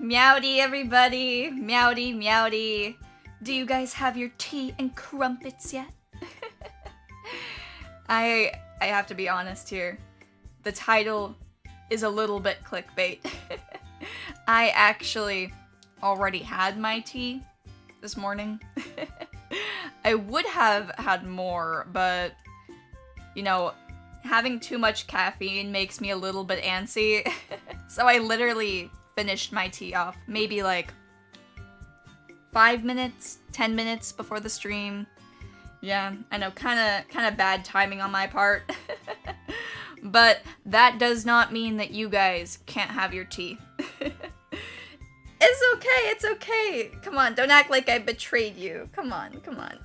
Meowdy, everybody! Meowdy, meowdy! Do you guys have your tea and crumpets yet? I have to be honest here. The title is a little bit clickbait. I actually already had my tea this morning. I would have had more, but, you know, having too much caffeine makes me a little bit antsy. So I literally finished my tea off maybe like 5 minutes, 10 minutes before the stream. Yeah, I know, kind of bad timing on my part. But that does not mean that you guys can't have your tea. It's okay, it's okay. Come on, don't act like I betrayed you. Come on, come on.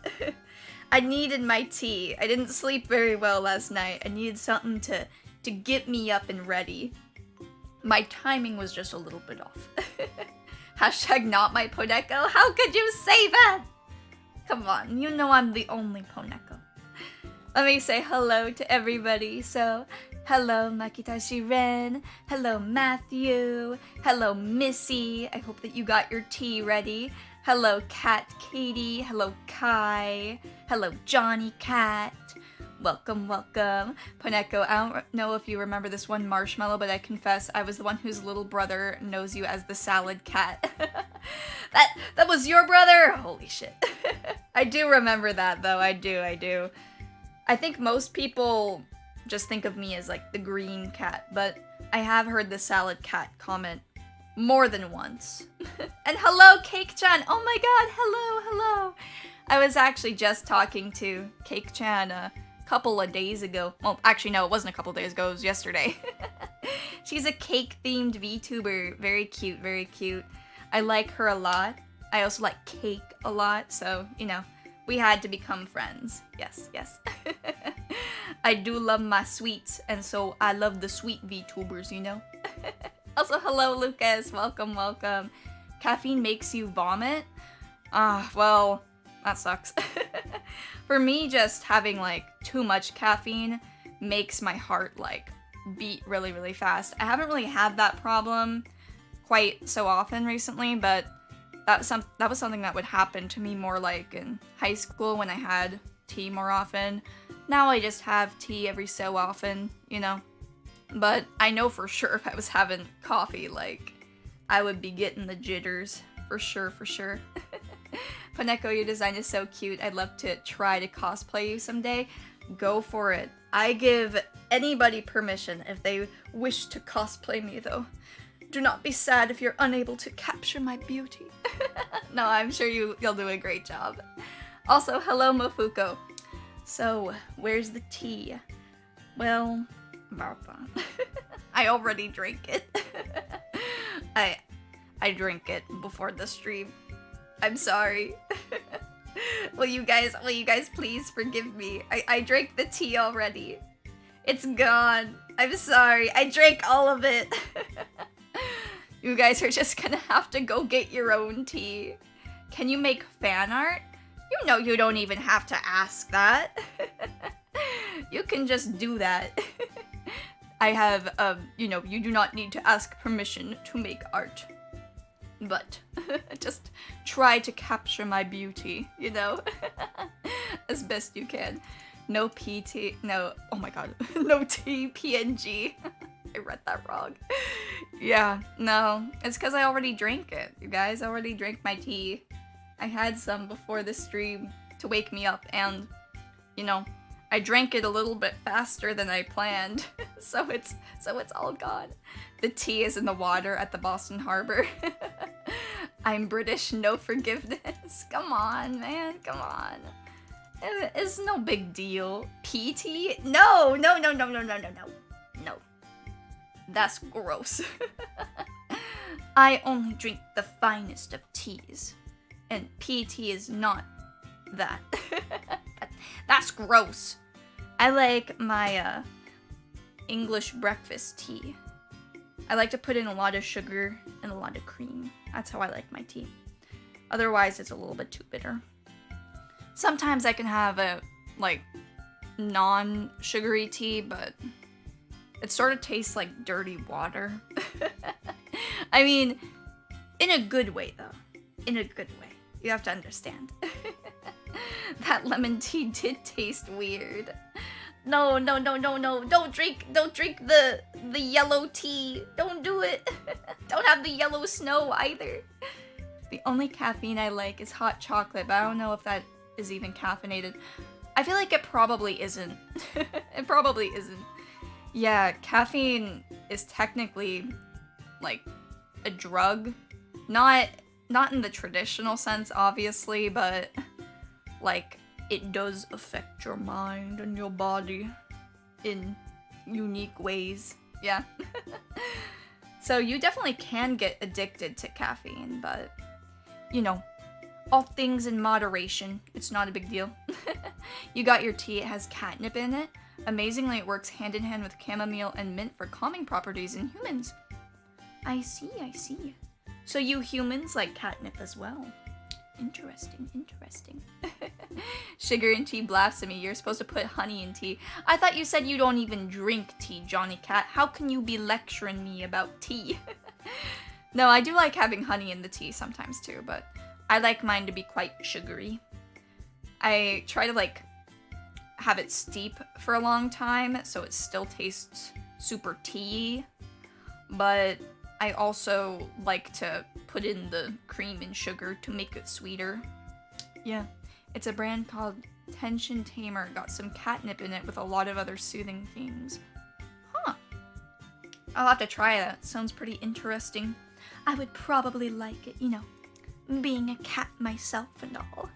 I needed my tea. I didn't sleep very well last night. I needed something to get me up and ready. My timing was just a little bit off. Hashtag not my Poneko. How could you say that? Come on, you know I'm the only Poneko. Let me say hello to everybody. So, hello Makitashi Ren. Hello Matthew. Hello Missy. I hope that you got your tea ready. Hello Cat Katie. Hello Kai. Hello Johnny Cat. Welcome, welcome. Poneko, I don't know if you remember this one marshmallow, but I confess I was the one whose little brother knows you as the salad cat. That was your brother? Holy shit. I do remember that though, I do. I think most people just think of me as like the green cat, but I have heard the salad cat comment more than once. And hello, Cake-chan! Oh my god, hello! I was actually just talking to Cake-chan a couple of days ago. Well, actually no, it wasn't a couple of days ago, it was yesterday. She's a cake-themed VTuber. Very cute, very cute. I like her a lot. I also like cake a lot, so, you know, we had to become friends. Yes. I do love my sweets, and so I love the sweet VTubers, you know? Also, hello, Lucas. Welcome. Caffeine makes you vomit? Well, that sucks. For me, just having, like, too much caffeine makes my heart, like, beat really, really fast. I haven't really had that problem quite so often recently, but that was something that would happen to me more, like, in high school when I had tea more often. Now I just have tea every so often, you know? But I know for sure if I was having coffee, like, I would be getting the jitters. For sure. Poneko, your design is so cute. I'd love to try to cosplay you someday. Go for it. I give anybody permission if they wish to cosplay me, though. Do not be sad if you're unable to capture my beauty. No, I'm sure you'll do a great job. Also, hello, Mofuko. So, where's the tea? Well, I already drank it. I drank it before the stream. I'm sorry. Will you guys please forgive me? I drank the tea already. It's gone. I'm sorry. I drank all of it. You guys are just gonna have to go get your own tea. Can you make fan art? You know you don't even have to ask that. You can just do that. I have, you know, you do not need to ask permission to make art. But just try to capture my beauty, you know? As best you can. No PT, no, oh my god, no T, PNG. I read that wrong. Yeah, no, it's because I already drank it. You guys, I already drank my tea. I had some before the stream to wake me up, and, you know, I drank it a little bit faster than I planned. so it's all gone. The tea is in the water at the Boston Harbor. I'm British, no forgiveness. Come on, man, come on. It's no big deal. PT? No. That's gross. I only drink the finest of teas. And PT is not that. That's gross. I like my English breakfast tea. I like to put in a lot of sugar and a lot of cream. That's how I like my tea. Otherwise, it's a little bit too bitter. Sometimes I can have a, like, non-sugary tea, but it sort of tastes like dirty water. I mean, In a good way, though. In a good way. You have to understand. That lemon tea did taste weird. No. Don't drink the yellow tea. Don't do it. Don't have the yellow snow either. The only caffeine I like is hot chocolate, but I don't know if that is even caffeinated. I feel like it probably isn't. It probably isn't. Yeah, caffeine is technically like a drug. Not in the traditional sense, obviously, but like it does affect your mind and your body in unique ways. Yeah. So you definitely can get addicted to caffeine, but you know, all things in moderation. It's not a big deal. You got your tea, it has catnip in it. Amazingly, it works hand in hand with chamomile and mint for calming properties in humans. I see. So you humans like catnip as well. Interesting. Sugar in tea blasphemy. You're supposed to put honey in tea. I thought you said you don't even drink tea, Johnny Cat. How can you be lecturing me about tea? No, I do like having honey in the tea sometimes too, but I like mine to be quite sugary. I try to like have it steep for a long time so it still tastes super tea, but I also like to put in the cream and sugar to make it sweeter. Yeah, it's a brand called Tension Tamer. Got some catnip in it with a lot of other soothing themes. Huh. I'll have to try that. Sounds pretty interesting. I would probably like it, you know, being a cat myself and all.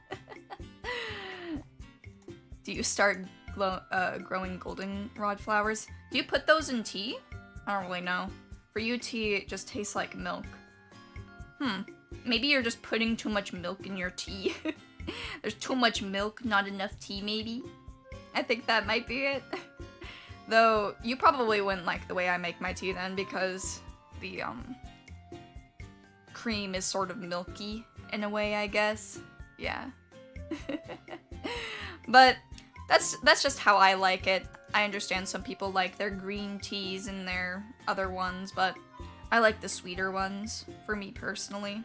Do you start growing goldenrod flowers? Do you put those in tea? I don't really know. For you, tea, it just tastes like milk. Maybe you're just putting too much milk in your tea. There's too much milk, not enough tea, maybe? I think that might be it. Though, you probably wouldn't like the way I make my tea then, because the, cream is sort of milky in a way, I guess. Yeah. But that's just how I like it. I understand some people like their green teas and their other ones, but I like the sweeter ones, for me personally.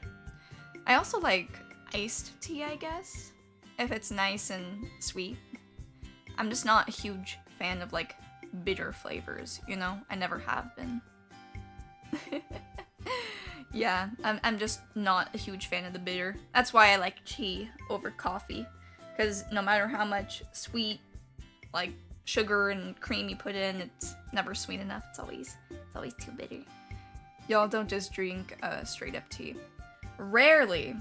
I also like iced tea, I guess, if it's nice and sweet. I'm just not a huge fan of, like, bitter flavors, you know? I never have been. Yeah, I'm just not a huge fan of the bitter. That's why I like tea over coffee, because no matter how much sweet, like, sugar and cream you put in, it's never sweet enough. It's always too bitter. Y'all don't just drink straight up tea. Rarely.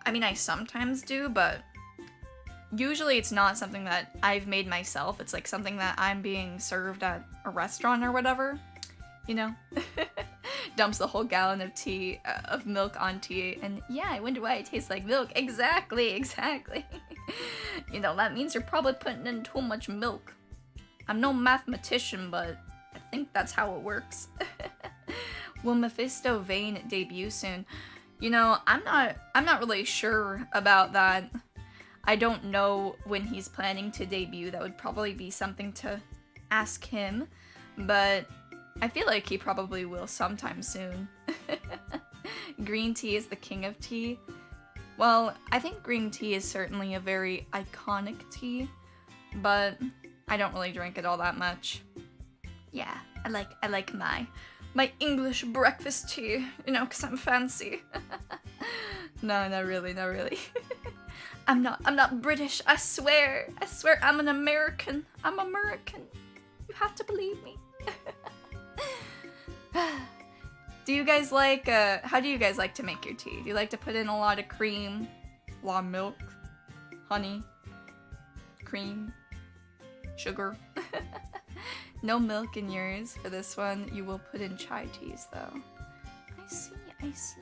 I mean, I sometimes do, but usually it's not something that I've made myself. It's like something that I'm being served at a restaurant or whatever, you know? Dumps the whole gallon of tea, of milk on tea, and yeah, I wonder why it tastes like milk. Exactly. You know, that means you're probably putting in too much milk. I'm no mathematician, but I think that's how it works. Will Mephisto Vane debut soon? You know, I'm not really sure about that. I don't know when he's planning to debut. That would probably be something to ask him, but I feel like he probably will sometime soon. Green tea is the king of tea. Well, I think green tea is certainly a very iconic tea, but I don't really drink it all that much. Yeah, I like my English breakfast tea, you know, 'cause I'm fancy. No, not really. I'm not British, I swear I'm an American. I'm American. You have to believe me. Do you guys like, how do you guys like to make your tea? Do you like to put in a lot of cream, a lot of milk, honey, cream, sugar? No milk in yours for this one. You will put in chai teas, though. I see.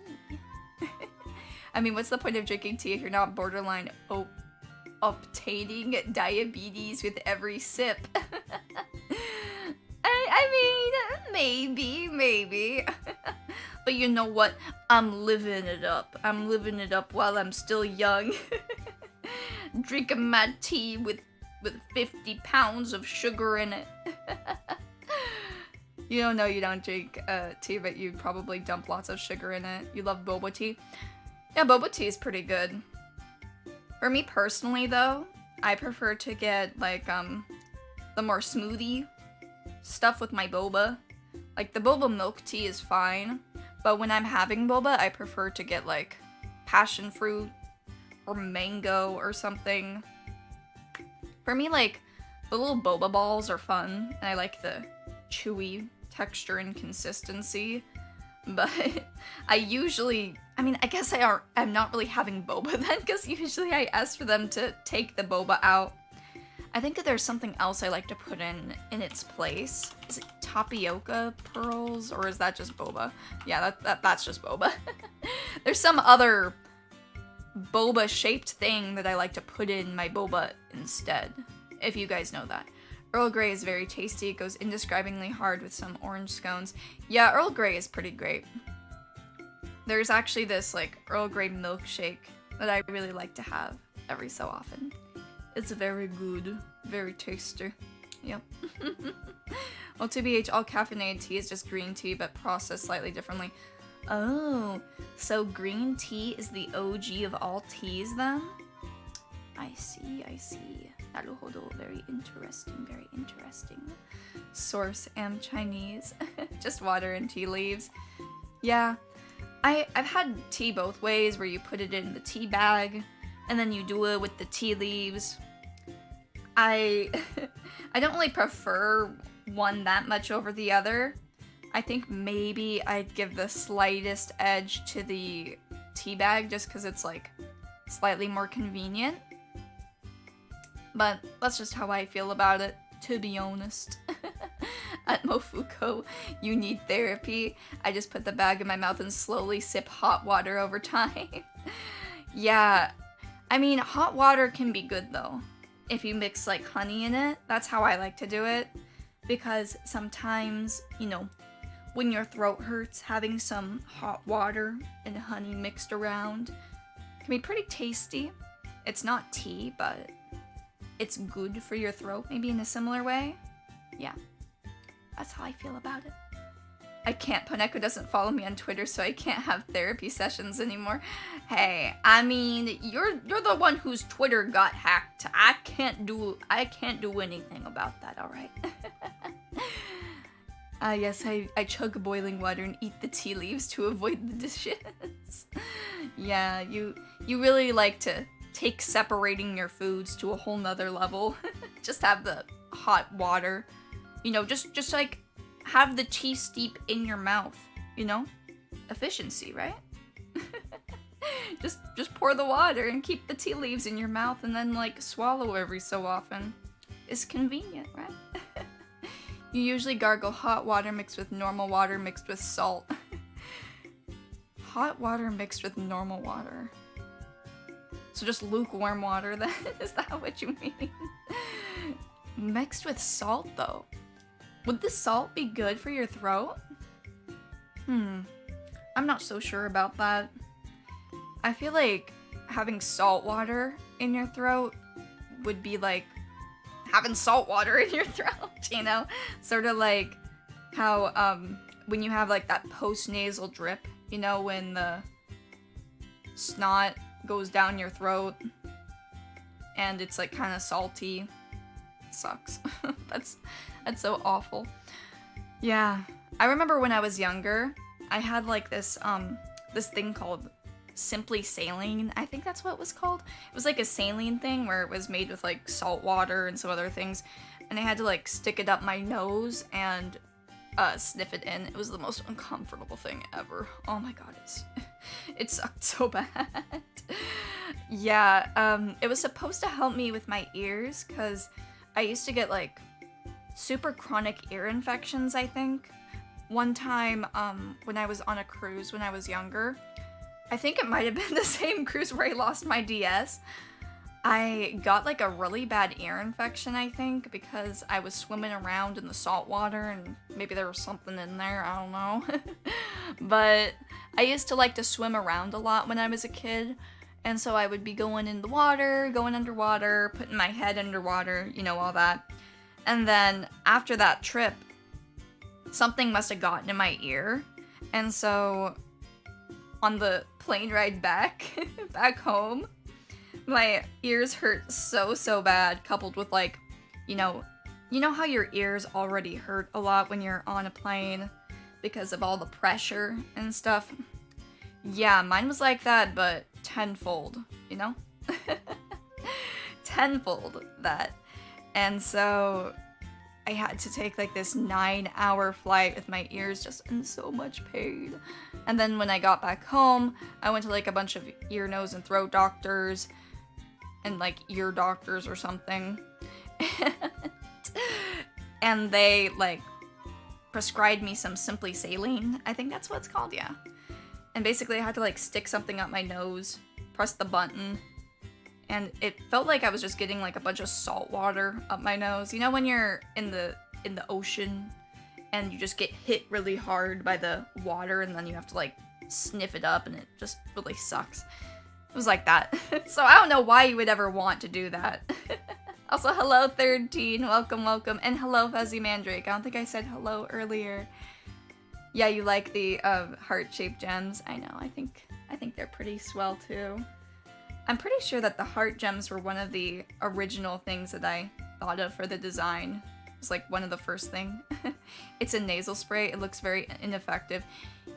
I mean, what's the point of drinking tea if you're not borderline obtaining diabetes with every sip? I mean, maybe. But you know what? I'm living it up. I'm living it up while I'm still young. Drinking my tea with 50 pounds of sugar in it. You don't know you don't drink tea, but you probably dump lots of sugar in it. You love boba tea. Yeah, boba tea is pretty good. For me personally, though, I prefer to get, like, the more smoothie stuff with my boba. Like, the boba milk tea is fine, but when I'm having boba, I prefer to get, like, passion fruit or mango or something. For me, like, the little boba balls are fun, and I like the chewy texture and consistency, but I guess I'm not really having boba then, because usually I ask for them to take the boba out. I think that there's something else I like to put in its place. Is it tapioca pearls, or is that just boba? Yeah, that's just boba. There's some other boba-shaped thing that I like to put in my boba instead, if you guys know that. Earl Grey is very tasty. It goes indescribably hard with some orange scones. Yeah, Earl Grey is pretty great. There's actually this, like, Earl Grey milkshake that I really like to have every so often. It's very good. Very tasty. Yep. Well, TBH, all caffeinated tea is just green tea, but processed slightly differently. Oh, so green tea is the OG of all teas then? I see, I see. Naruhodo, very interesting, very interesting. Source, am Chinese. Just water and tea leaves. Yeah, I've had tea both ways, where you put it in the tea bag, and then you do it with the tea leaves. I don't really prefer one that much over the other. I think maybe I'd give the slightest edge to the tea bag, just because it's, like, slightly more convenient. But that's just how I feel about it, to be honest. At Mofuko, you need therapy. I just put the bag in my mouth and slowly sip hot water over time. Yeah, I mean, hot water can be good though. If you mix, like, honey in it, that's how I like to do it. Because sometimes, you know, when your throat hurts, having some hot water and honey mixed around can be pretty tasty. It's not tea, but it's good for your throat, maybe in a similar way. Yeah, that's how I feel about it. I can't. Poneko doesn't follow me on Twitter, so I can't have therapy sessions anymore. Hey, I mean, you're the one whose Twitter got hacked. I can't do anything about that, alright? Yes, I chug boiling water and eat the tea leaves to avoid the dishes. Yeah, you really like to take separating your foods to a whole nother level. Just have the hot water. You know, just like have the tea steep in your mouth, you know? Efficiency, right? just pour the water and keep the tea leaves in your mouth and then, like, swallow every so often. It's convenient, right? You usually gargle hot water mixed with normal water mixed with salt. Hot water mixed with normal water. So just lukewarm water then? Is that what you mean? Mixed with salt though. Would the salt be good for your throat? I'm not so sure about that. I feel like having salt water in your throat would be like having salt water in your throat, you know? Sort of like how when you have like that post-nasal drip, you know, when the snot goes down your throat and it's like kind of salty. It sucks. That's so awful. Yeah, I remember when I was younger, I had like this thing called Simply Saline. I think that's what it was called. It was like a saline thing where it was made with like salt water and some other things, and I had to like stick it up my nose and sniff it in. It was the most uncomfortable thing ever. Oh my god, it sucked so bad. Yeah, it was supposed to help me with my ears because I used to get like super chronic ear infections, I think. One time, when I was on a cruise when I was younger, I think it might have been the same cruise where I lost my DS. I got like a really bad ear infection, I think, because I was swimming around in the salt water and maybe there was something in there, I don't know. But I used to like to swim around a lot when I was a kid, and so I would be going in the water, going underwater, putting my head underwater, you know, all that. And then after that trip, something must have gotten in my ear. And so on the plane ride back, back home, my ears hurt so bad, coupled with like, you know how your ears already hurt a lot when you're on a plane because of all the pressure and stuff? Yeah, mine was like that, but tenfold, you know? Tenfold that. And so I had to take like this 9-hour flight with my ears just in so much pain. And then when I got back home, I went to like a bunch of ear, nose, and throat doctors and like ear doctors or something. And they like prescribed me some Simply Saline. I think that's what it's called, yeah. And basically I had to like stick something up my nose, press the button, and it felt like I was just getting like a bunch of salt water up my nose. You know when you're in the ocean and you just get hit really hard by the water and then you have to like sniff it up and it just really sucks. It was like that. So I don't know why you would ever want to do that. Also, hello, Third Teen. Welcome, welcome. And hello, Fuzzy Mandrake. I don't think I said hello earlier. Yeah, you like the heart-shaped gems. I know, I think they're pretty swell too. I'm pretty sure that the heart gems were one of the original things that I thought of for the design. It's like one of the first thing. It's a nasal spray. It looks very ineffective.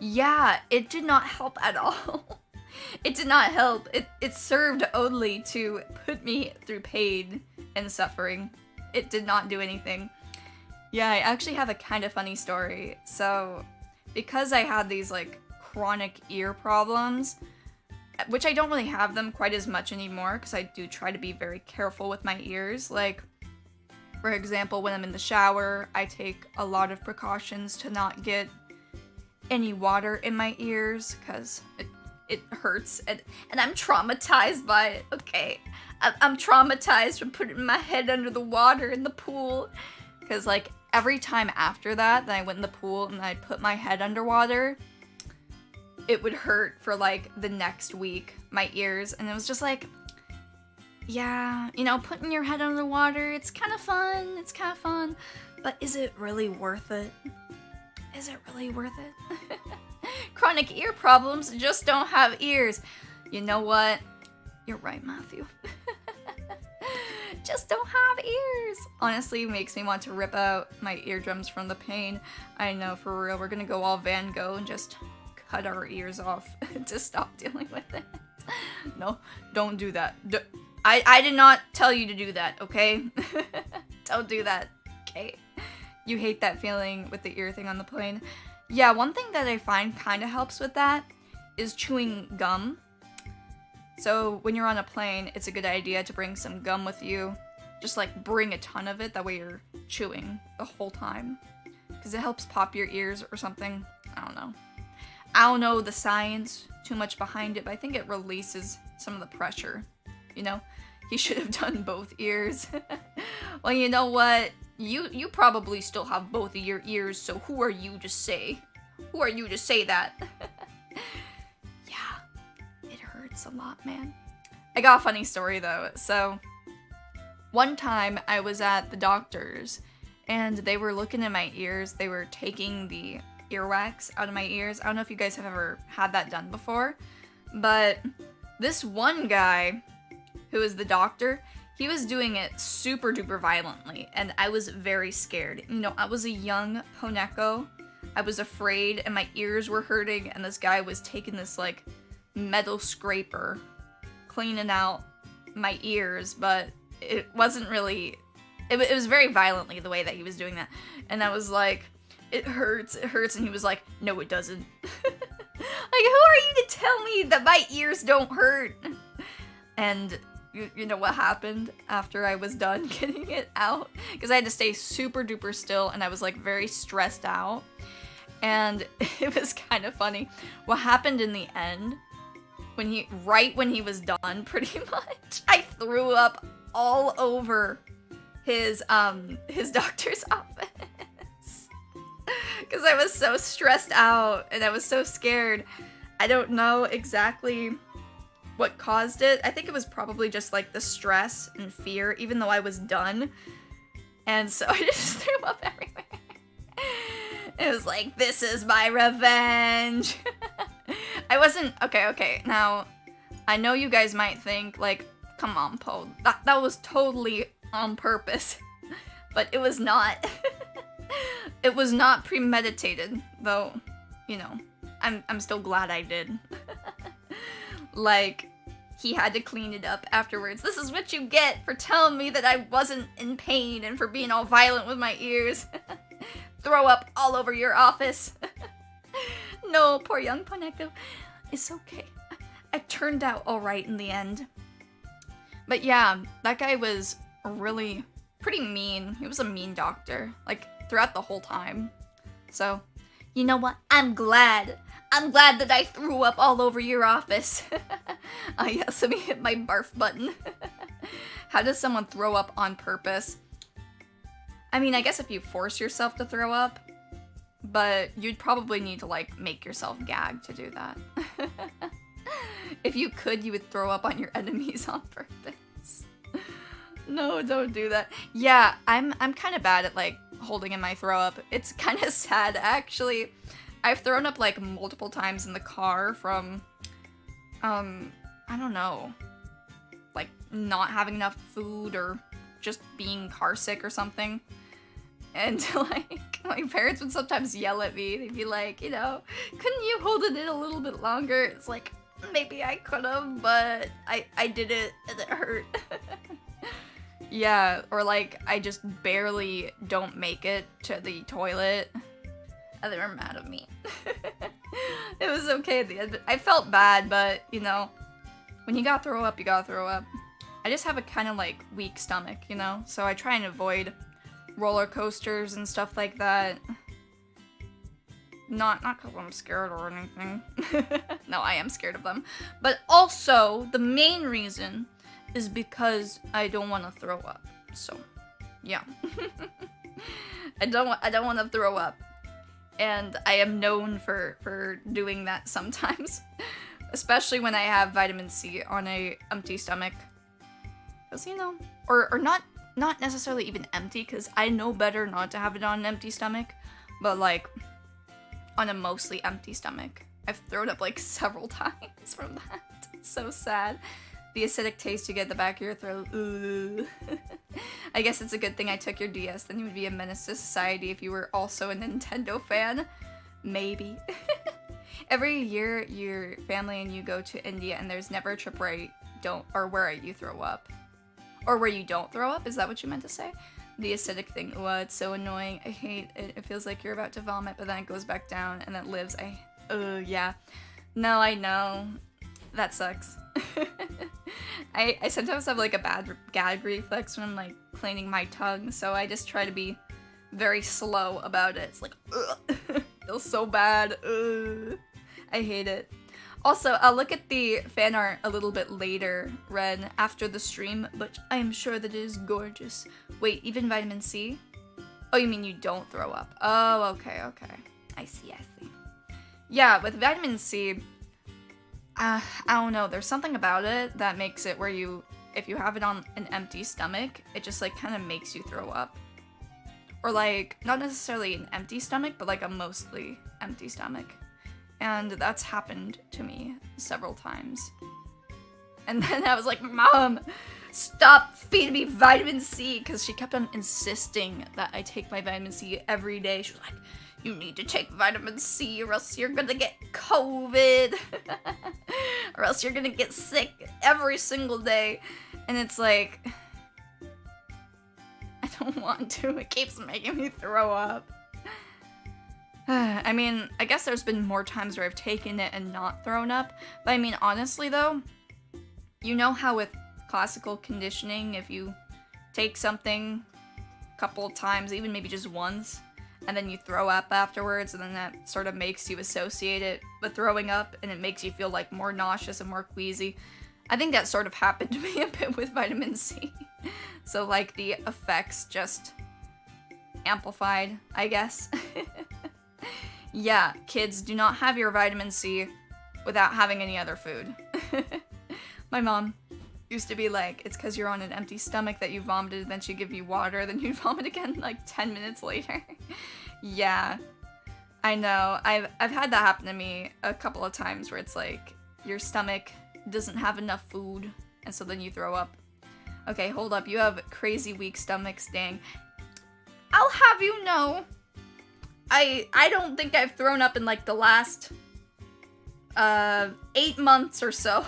Yeah, it did not help at all. It did not help. It served only to put me through pain and suffering. It did not do anything. Yeah, I actually have a kind of funny story. So, because I had these like chronic ear problems, which I don't really have them quite as much anymore because I do try to be very careful with my ears. Like, for example, when I'm in the shower, I take a lot of precautions to not get any water in my ears because it hurts and I'm traumatized by it, okay? I'm traumatized from putting my head under the water in the pool because like every time after that I went in the pool and I put my head underwater, it would hurt for like the next week, my ears, and it was just like, yeah, you know, putting your head under the water, it's kind of fun, but is it really worth it? Is it really worth it? Chronic ear problems just don't have ears. You know what? You're right, Matthew. Just don't have ears. Honestly, it makes me want to rip out my eardrums from the pain. I know, for real, we're gonna go all Van Gogh and just cut our ears off to stop dealing with it. No, don't do that. I did not tell you to do that, okay? Don't do that, okay? You hate that feeling with the ear thing on the plane. Yeah, one thing that I find kind of helps with that is chewing gum. So when you're on a plane, it's a good idea to bring some gum with you. Just like bring a ton of it, that way you're chewing the whole time. Because it helps pop your ears or something. I don't know the science too much behind it, but I think it releases some of the pressure. You know, he should have done both ears. Well, you know what? You probably still have both of your ears, so who are you to say? Who are you to say that? Yeah, it hurts a lot, man. I got a funny story though. So, one time I was at the doctor's and they were looking at my ears. They were taking the earwax out of my ears. I don't know if you guys have ever had that done before, but this one guy who is the doctor, he was doing it super duper violently, and I was very scared. You know, I was a young Poneko. I was afraid, and my ears were hurting, and this guy was taking this, like, metal scraper, cleaning out my ears, but it wasn't really... It was very violently the way that he was doing that. And I was like, it hurts, and he was like, no, it doesn't. Like, who are you to tell me that my ears don't hurt? And... You know what happened after I was done getting it out? Because I had to stay super duper still and I was like very stressed out. And it was kind of funny. What happened in the end, right when he was done pretty much, I threw up all over his doctor's office. Because I was so stressed out and I was so scared. I don't know exactly what caused it. I think it was probably just like the stress and fear, even though I was done. And so I just threw up everywhere. It was like, this is my revenge. I wasn't, okay, now, I know you guys might think, like, come on, Poe, that was totally on purpose, but it was not. It was not premeditated, though, you know, I'm still glad I did. Like, he had to clean it up afterwards. This is what you get for telling me that I wasn't in pain and for being all violent with my ears. Throw up all over your office. No, poor young Poneko. It's okay. I turned out alright in the end. But yeah, that guy was really pretty mean. He was a mean doctor, like, throughout the whole time. So, you know what? I'm glad that I threw up all over your office. Oh yes, let me hit my barf button. How does someone throw up on purpose? I mean, I guess if you force yourself to throw up, but you'd probably need to, like, make yourself gag to do that. If you could, you would throw up on your enemies on purpose. No, don't do that. Yeah, I'm kind of bad at, like, holding in my throw up. It's kind of sad, actually. I've thrown up, like, multiple times in the car from, I don't know, like, not having enough food or just being car sick or something. And, like, my parents would sometimes yell at me. They'd be like, you know, couldn't you hold it in a little bit longer? It's like, maybe I could have, but I did it and it hurt. Yeah, or, like, I just barely don't make it to the toilet. And they were mad at me. It was okay at the end. I felt bad, but, you know, when you gotta throw up, you gotta throw up. I just have a kind of, like, weak stomach, you know? So I try and avoid roller coasters and stuff like that. Not because I'm scared or anything. No, I am scared of them. But also, the main reason is because I don't want to throw up. So, yeah. I don't want to throw up. And I am known for doing that sometimes. Especially when I have vitamin C on a empty stomach. Because, you know, or not necessarily even empty, because I know better not to have it on an empty stomach. But, like, on a mostly empty stomach. I've thrown up, like, several times from that. It's so sad. The acidic taste you get at the back of your throat. Ooh. I guess it's a good thing I took your DS, then you would be a menace to society if you were also a Nintendo fan. Maybe. Every year, your family and you go to India, and there's never a trip where where you throw up. Or where you don't throw up? Is that what you meant to say? The acidic thing. Oh, it's so annoying. I hate it. It feels like you're about to vomit, but then it goes back down, and it lives. Yeah. No, I know. That sucks. I sometimes have, like, a bad gag reflex when I'm, like, cleaning my tongue, so I just try to be very slow about it. It's like, ugh. Feels so bad. Ugh. I hate it. Also, I'll look at the fan art a little bit later, Ren, after the stream, but I am sure that it is gorgeous. Wait, even vitamin C? Oh, you mean you don't throw up? Oh, okay. I see. Yeah, with vitamin C, I don't know, there's something about it that makes it where if you have it on an empty stomach, it just, like, kind of makes you throw up. Or, like, not necessarily an empty stomach, but, like, a mostly empty stomach. And that's happened to me several times. And then I was like, Mom, stop feeding me vitamin C, because she kept on insisting that I take my vitamin C every day. She was like, you need to take vitamin C or else you're gonna get COVID. Or else you're gonna get sick every single day. And it's like, I don't want to. It keeps making me throw up. I mean, I guess there's been more times where I've taken it and not thrown up. But I mean, honestly though, you know how with classical conditioning, if you take something a couple of times, even maybe just once, and then you throw up afterwards, and then that sort of makes you associate it with throwing up, and it makes you feel, like, more nauseous and more queasy. I think that sort of happened to me a bit with vitamin C. So, like, the effects just amplified, I guess. Yeah, kids, do not have your vitamin C without having any other food. My mom used to be like, it's because you're on an empty stomach that you vomited, then she'd give you water, then you'd vomit again like 10 minutes later. Yeah. I know. I've had that happen to me a couple of times where it's like your stomach doesn't have enough food and so then you throw up. Okay, hold up. You have crazy weak stomachs, dang. I'll have you know, I don't think I've thrown up in like the last 8 months or so.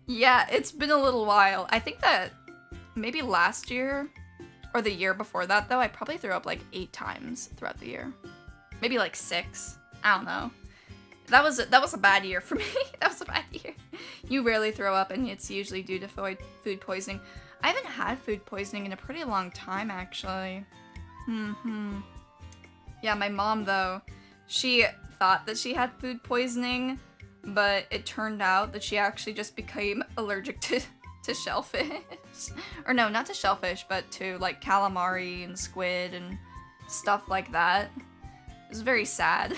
Yeah, it's been a little while. I think that maybe last year or the year before that though, I probably threw up like 8 times throughout the year. Maybe like 6. I don't know. That was a bad year for me. That was a bad year. You rarely throw up and it's usually due to food poisoning. I haven't had food poisoning in a pretty long time actually. Yeah, my mom though, she thought that she had food poisoning, but it turned out that she actually just became allergic to shellfish. Or no, not to shellfish, but to like calamari and squid and stuff like that. It was very sad.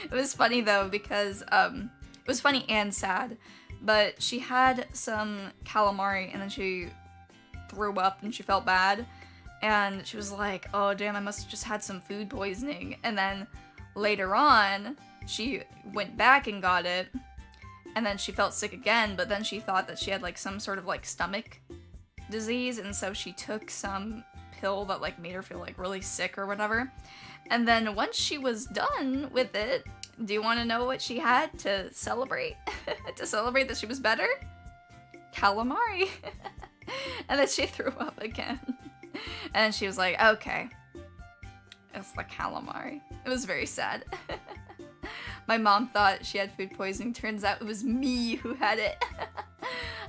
It was funny though because it was funny and sad, but she had some calamari and then she threw up and she felt bad and she was like, oh damn, I must have just had some food poisoning. And then later on she went back and got it and then she felt sick again, but then she thought that she had like some sort of like stomach disease and so she took some pill that like made her feel like really sick or whatever. And then once she was done with it, do you want to know what she had to celebrate? To celebrate that she was better? Calamari. And then she threw up again. And she was like, okay, it's the calamari. It was very sad. My mom thought she had food poisoning. Turns out it was me who had it.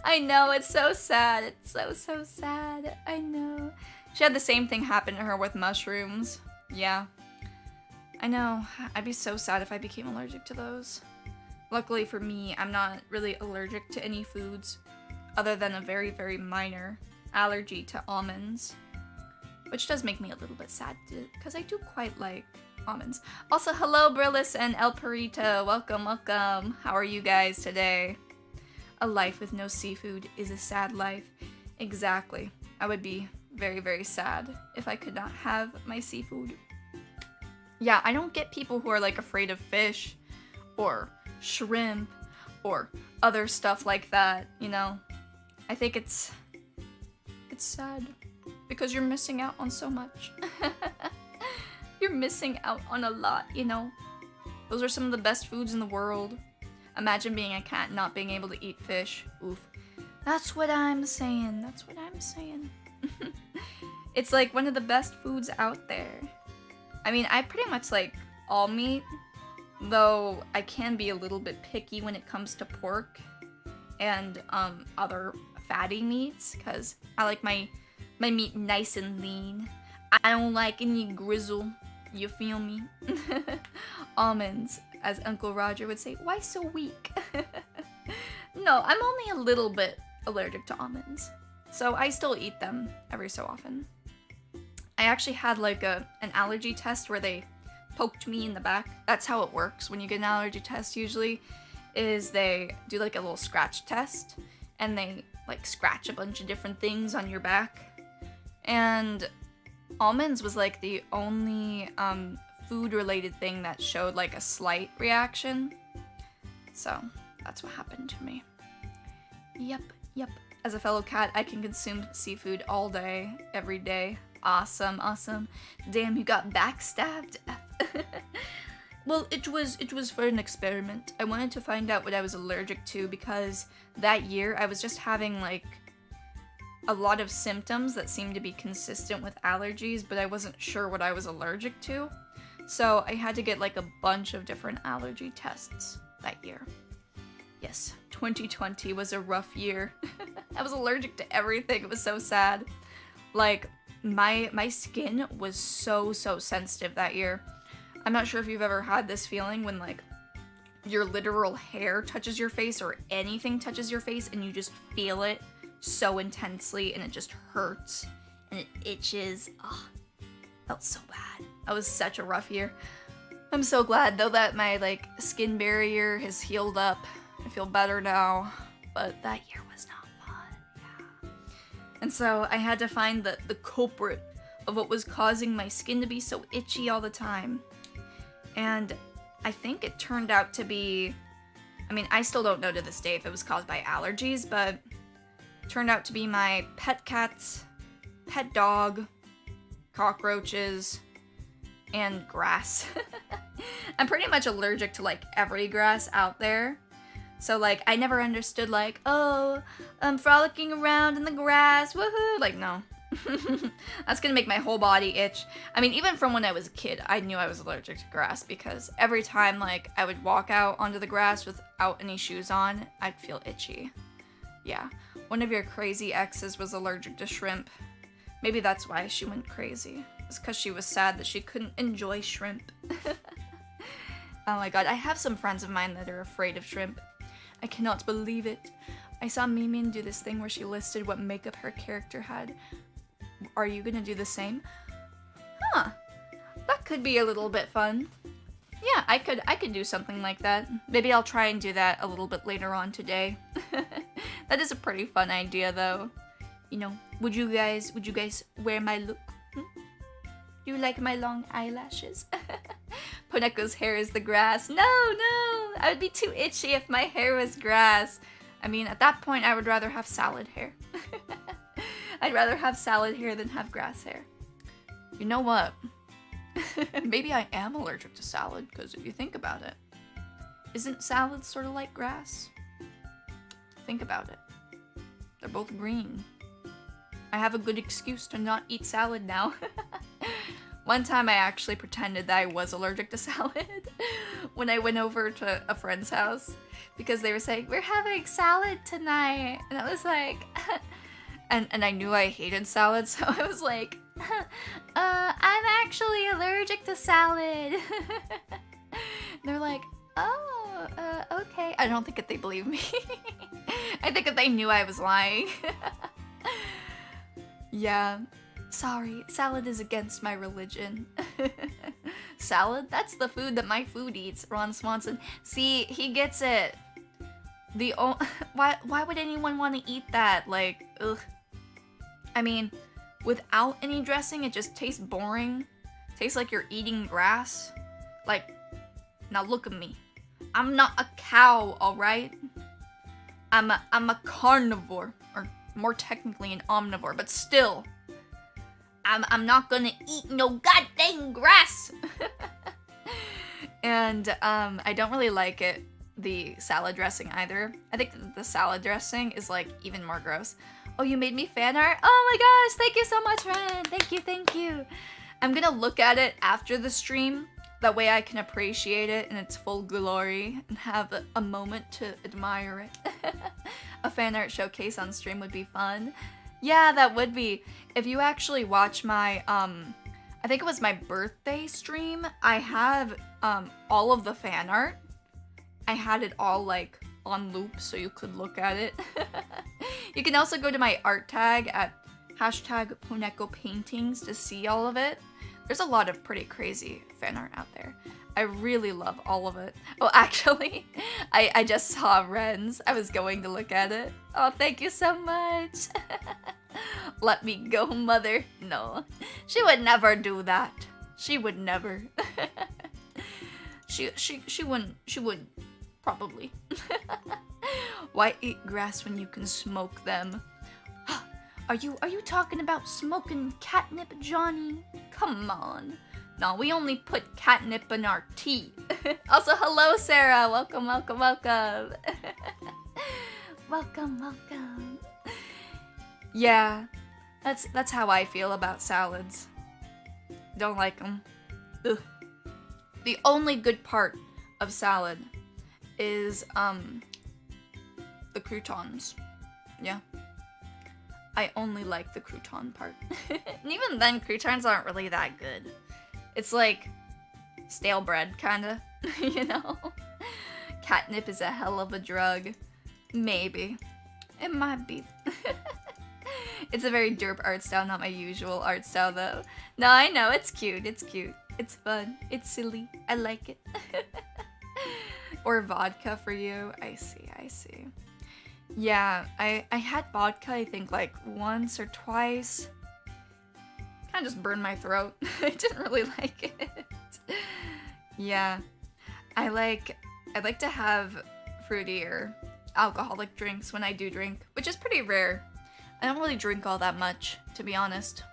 I know, it's so sad. It's so sad. I know. She had the same thing happen to her with mushrooms. Yeah. I know. I'd be so sad if I became allergic to those. Luckily for me, I'm not really allergic to any foods other than a very, very minor allergy to almonds. Which does make me a little bit sad because I do quite like almonds. Also, hello Brillis and El Perito. Welcome, welcome. How are you guys today? A life with no seafood is a sad life. Exactly. I would be very, very sad if I could not have my seafood. Yeah, I don't get people who are like afraid of fish or shrimp or other stuff like that, you know? I think it's sad because you're missing out on so much. You're missing out on a lot, you know? Those are some of the best foods in the world. Imagine being a cat not being able to eat fish. Oof. That's what I'm saying. That's what I'm saying. It's like one of the best foods out there. I mean, I pretty much like all meat, though I can be a little bit picky when it comes to pork and other fatty meats, because I like my meat nice and lean. I don't like any grizzle, you feel me? Almonds, as Uncle Roger would say, why so weak? No, I'm only a little bit allergic to almonds, so I still eat them every so often. I actually had like an allergy test where they poked me in the back. That's how it works when you get an allergy test usually, is they do like a little scratch test and they like scratch a bunch of different things on your back. And almonds was like the only food related thing that showed like a slight reaction. So that's what happened to me. Yep. As a fellow cat, I can consume seafood all day, every day. Awesome. Damn, you got backstabbed. Well, it was for an experiment. I wanted to find out what I was allergic to because that year I was just having like a lot of symptoms that seemed to be consistent with allergies, but I wasn't sure what I was allergic to. So I had to get like a bunch of different allergy tests that year. Yes, 2020 was a rough year. I was allergic to everything. It was so sad. Like, my skin was so sensitive that year. I'm not sure if you've ever had this feeling when like your literal hair touches your face or anything touches your face and you just feel it so intensely and it just hurts and it itches. Oh, felt so bad. That was such a rough year. I'm so glad though that my like skin barrier has healed up. I feel better now, but that year was not fun. Yeah. And so I had to find the culprit of what was causing my skin to be so itchy all the time. And I think it turned out to be, I mean, I still don't know to this day if it was caused by allergies, but it turned out to be my pet cats, pet dog, cockroaches, and grass. I'm pretty much allergic to like every grass out there. So like I never understood like, oh, I'm frolicking around in the grass, woohoo! Like no. That's gonna make my whole body itch. I mean, even from when I was a kid, I knew I was allergic to grass because every time like I would walk out onto the grass without any shoes on, I'd feel itchy. Yeah. One of your crazy exes was allergic to shrimp. Maybe that's why she went crazy. It's because she was sad that she couldn't enjoy shrimp. Oh my god, I have some friends of mine that are afraid of shrimp. I cannot believe it. I saw Mimin do this thing where she listed what makeup her character had. Are you gonna do the same? Huh. That could be a little bit fun. Yeah, I could do something like that. Maybe I'll try and do that a little bit later on today. That is a pretty fun idea though. You know, would you guys wear my look? Hmm? Do you like my long eyelashes? Poneko's hair is the grass. No, I would be too itchy if my hair was grass. I mean, at that point, I would rather have salad hair. I'd rather have salad hair than have grass hair. You know what? Maybe I am allergic to salad, because if you think about it, isn't salad sort of like grass? Think about it. They're both green. I have a good excuse to not eat salad now. One time I actually pretended that I was allergic to salad when I went over to a friend's house because they were saying, we're having salad tonight. And I was like, and I knew I hated salad, so I was like, I'm actually allergic to salad. And they're like, oh, okay. I don't think that they believe me. I think that they knew I was lying. Yeah. Sorry, salad is against my religion. Salad? That's the food that my food eats, Ron Swanson. See, he gets it. Why would anyone want to eat that? Like, ugh. I mean, without any dressing, it just tastes boring. Tastes like you're eating grass. Like, now look at me. I'm not a cow, alright? I'm a carnivore, or more technically an omnivore, but still. I'm not gonna eat no goddamn grass! And, I don't really like it, the salad dressing either. I think the salad dressing is, like, even more gross. Oh, you made me fan art? Oh my gosh, thank you so much, Ren! Thank you! I'm gonna look at it after the stream. That way I can appreciate it in its full glory and have a moment to admire it. A fan art showcase on stream would be fun. Yeah, that would be. If you actually watch my, I think it was my birthday stream, I have, all of the fan art. I had it all, like, on loop so you could look at it. You can also go to my art tag at #Poneko paintings to see all of it. There's a lot of pretty crazy fan art out there. I really love all of it. Oh, actually, I just saw Ren's. I was going to look at it. Oh, thank you so much. Let me go, mother. No, she would never do that. She would never. She wouldn't, probably. Why eat grass when you can smoke them? Are you talking about smoking catnip, Johnny? Come on. No, we only put catnip in our tea. Also, hello, Sarah. Welcome. Welcome. Yeah, that's how I feel about salads. Don't like them. Ugh. The only good part of salad is the croutons. Yeah. I only like the crouton part. And even then, croutons aren't really that good. It's like stale bread, kinda, you know? Catnip is a hell of a drug. Maybe. It might be. It's a very derp art style, not my usual art style, though. No, I know, it's cute. It's fun. It's silly. I like it. Or vodka for you. I see. Yeah, I had vodka, I think, like, once or twice. Kind of just burned my throat. I didn't really like it. Yeah. I like to have fruity or alcoholic drinks when I do drink, which is pretty rare. I don't really drink all that much, to be honest.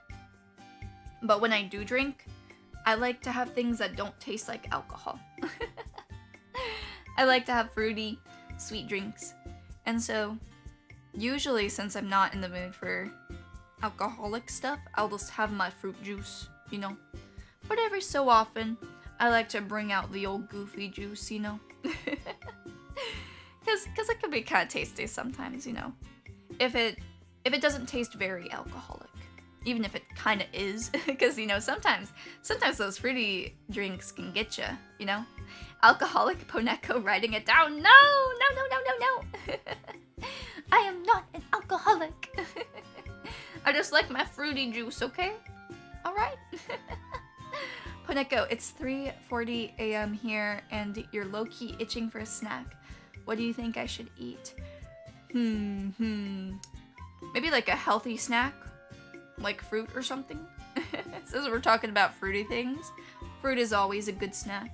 But when I do drink, I like to have things that don't taste like alcohol. I like to have fruity, sweet drinks. And so, usually since I'm not in the mood for alcoholic stuff, I'll just have my fruit juice, you know. But every so often, I like to bring out the old goofy juice, you know. Cause it can be kind of tasty sometimes, you know. If it doesn't taste very alcoholic, even if it kind of is, because you know sometimes those fruity drinks can get you know. Alcoholic Poneko writing it down. No. I am not an alcoholic. I just like my fruity juice, okay? All right. Poneko, it's 3:40 a.m. here, and you're low-key itching for a snack. What do you think I should eat? Maybe like a healthy snack? Like fruit or something? Since we're talking about fruity things, fruit is always a good snack.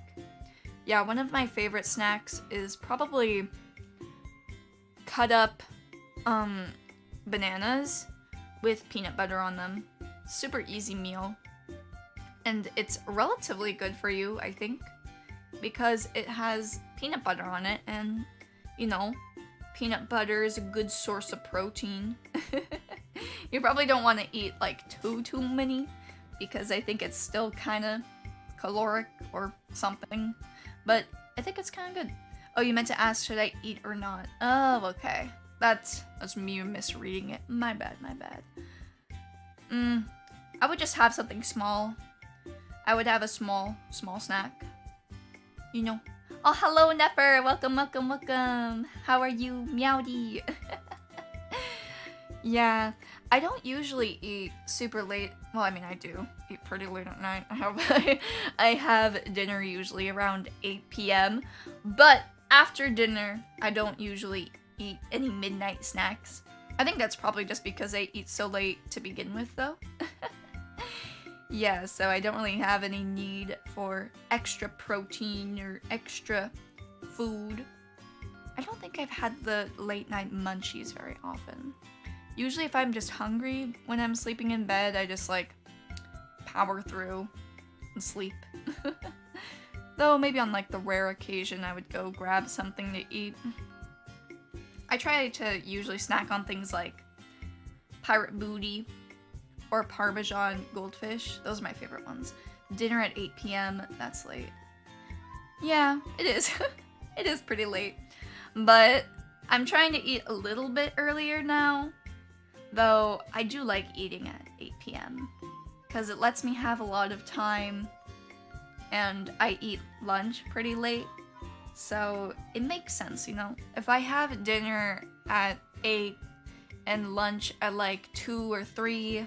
Yeah, one of my favorite snacks is probably cut up bananas with peanut butter on them. Super easy meal. And it's relatively good for you, I think, because it has peanut butter on it, and, you know, peanut butter is a good source of protein. You probably don't want to eat, like, too many, because I think it's still kind of caloric or something, but I think it's kind of good. Oh, you meant to ask, should I eat or not? Oh, okay. That's me misreading it. My bad. I would just have something small. I would have a small snack. You know. Oh, hello, Nepper. Welcome. How are you, Meowdy? Yeah, I don't usually eat super late. Well, I mean, I do eat pretty late at night. I have dinner usually around 8 p.m. But after dinner, I don't usually eat any midnight snacks. I think that's probably just because I eat so late to begin with, though. Yeah, so I don't really have any need for extra protein or extra food. I don't think I've had the late night munchies very often. Usually if I'm just hungry when I'm sleeping in bed, I just like power through and sleep. Though maybe on like the rare occasion I would go grab something to eat. I try to usually snack on things like pirate booty or Parmesan goldfish. Those are my favorite ones. Dinner at 8 p.m. That's late. Yeah, it is. It is pretty late. But I'm trying to eat a little bit earlier now. Though I do like eating at 8 p.m. because it lets me have a lot of time. And I eat lunch pretty late. So it makes sense, you know? If I have dinner at 8 and lunch at like 2 or 3...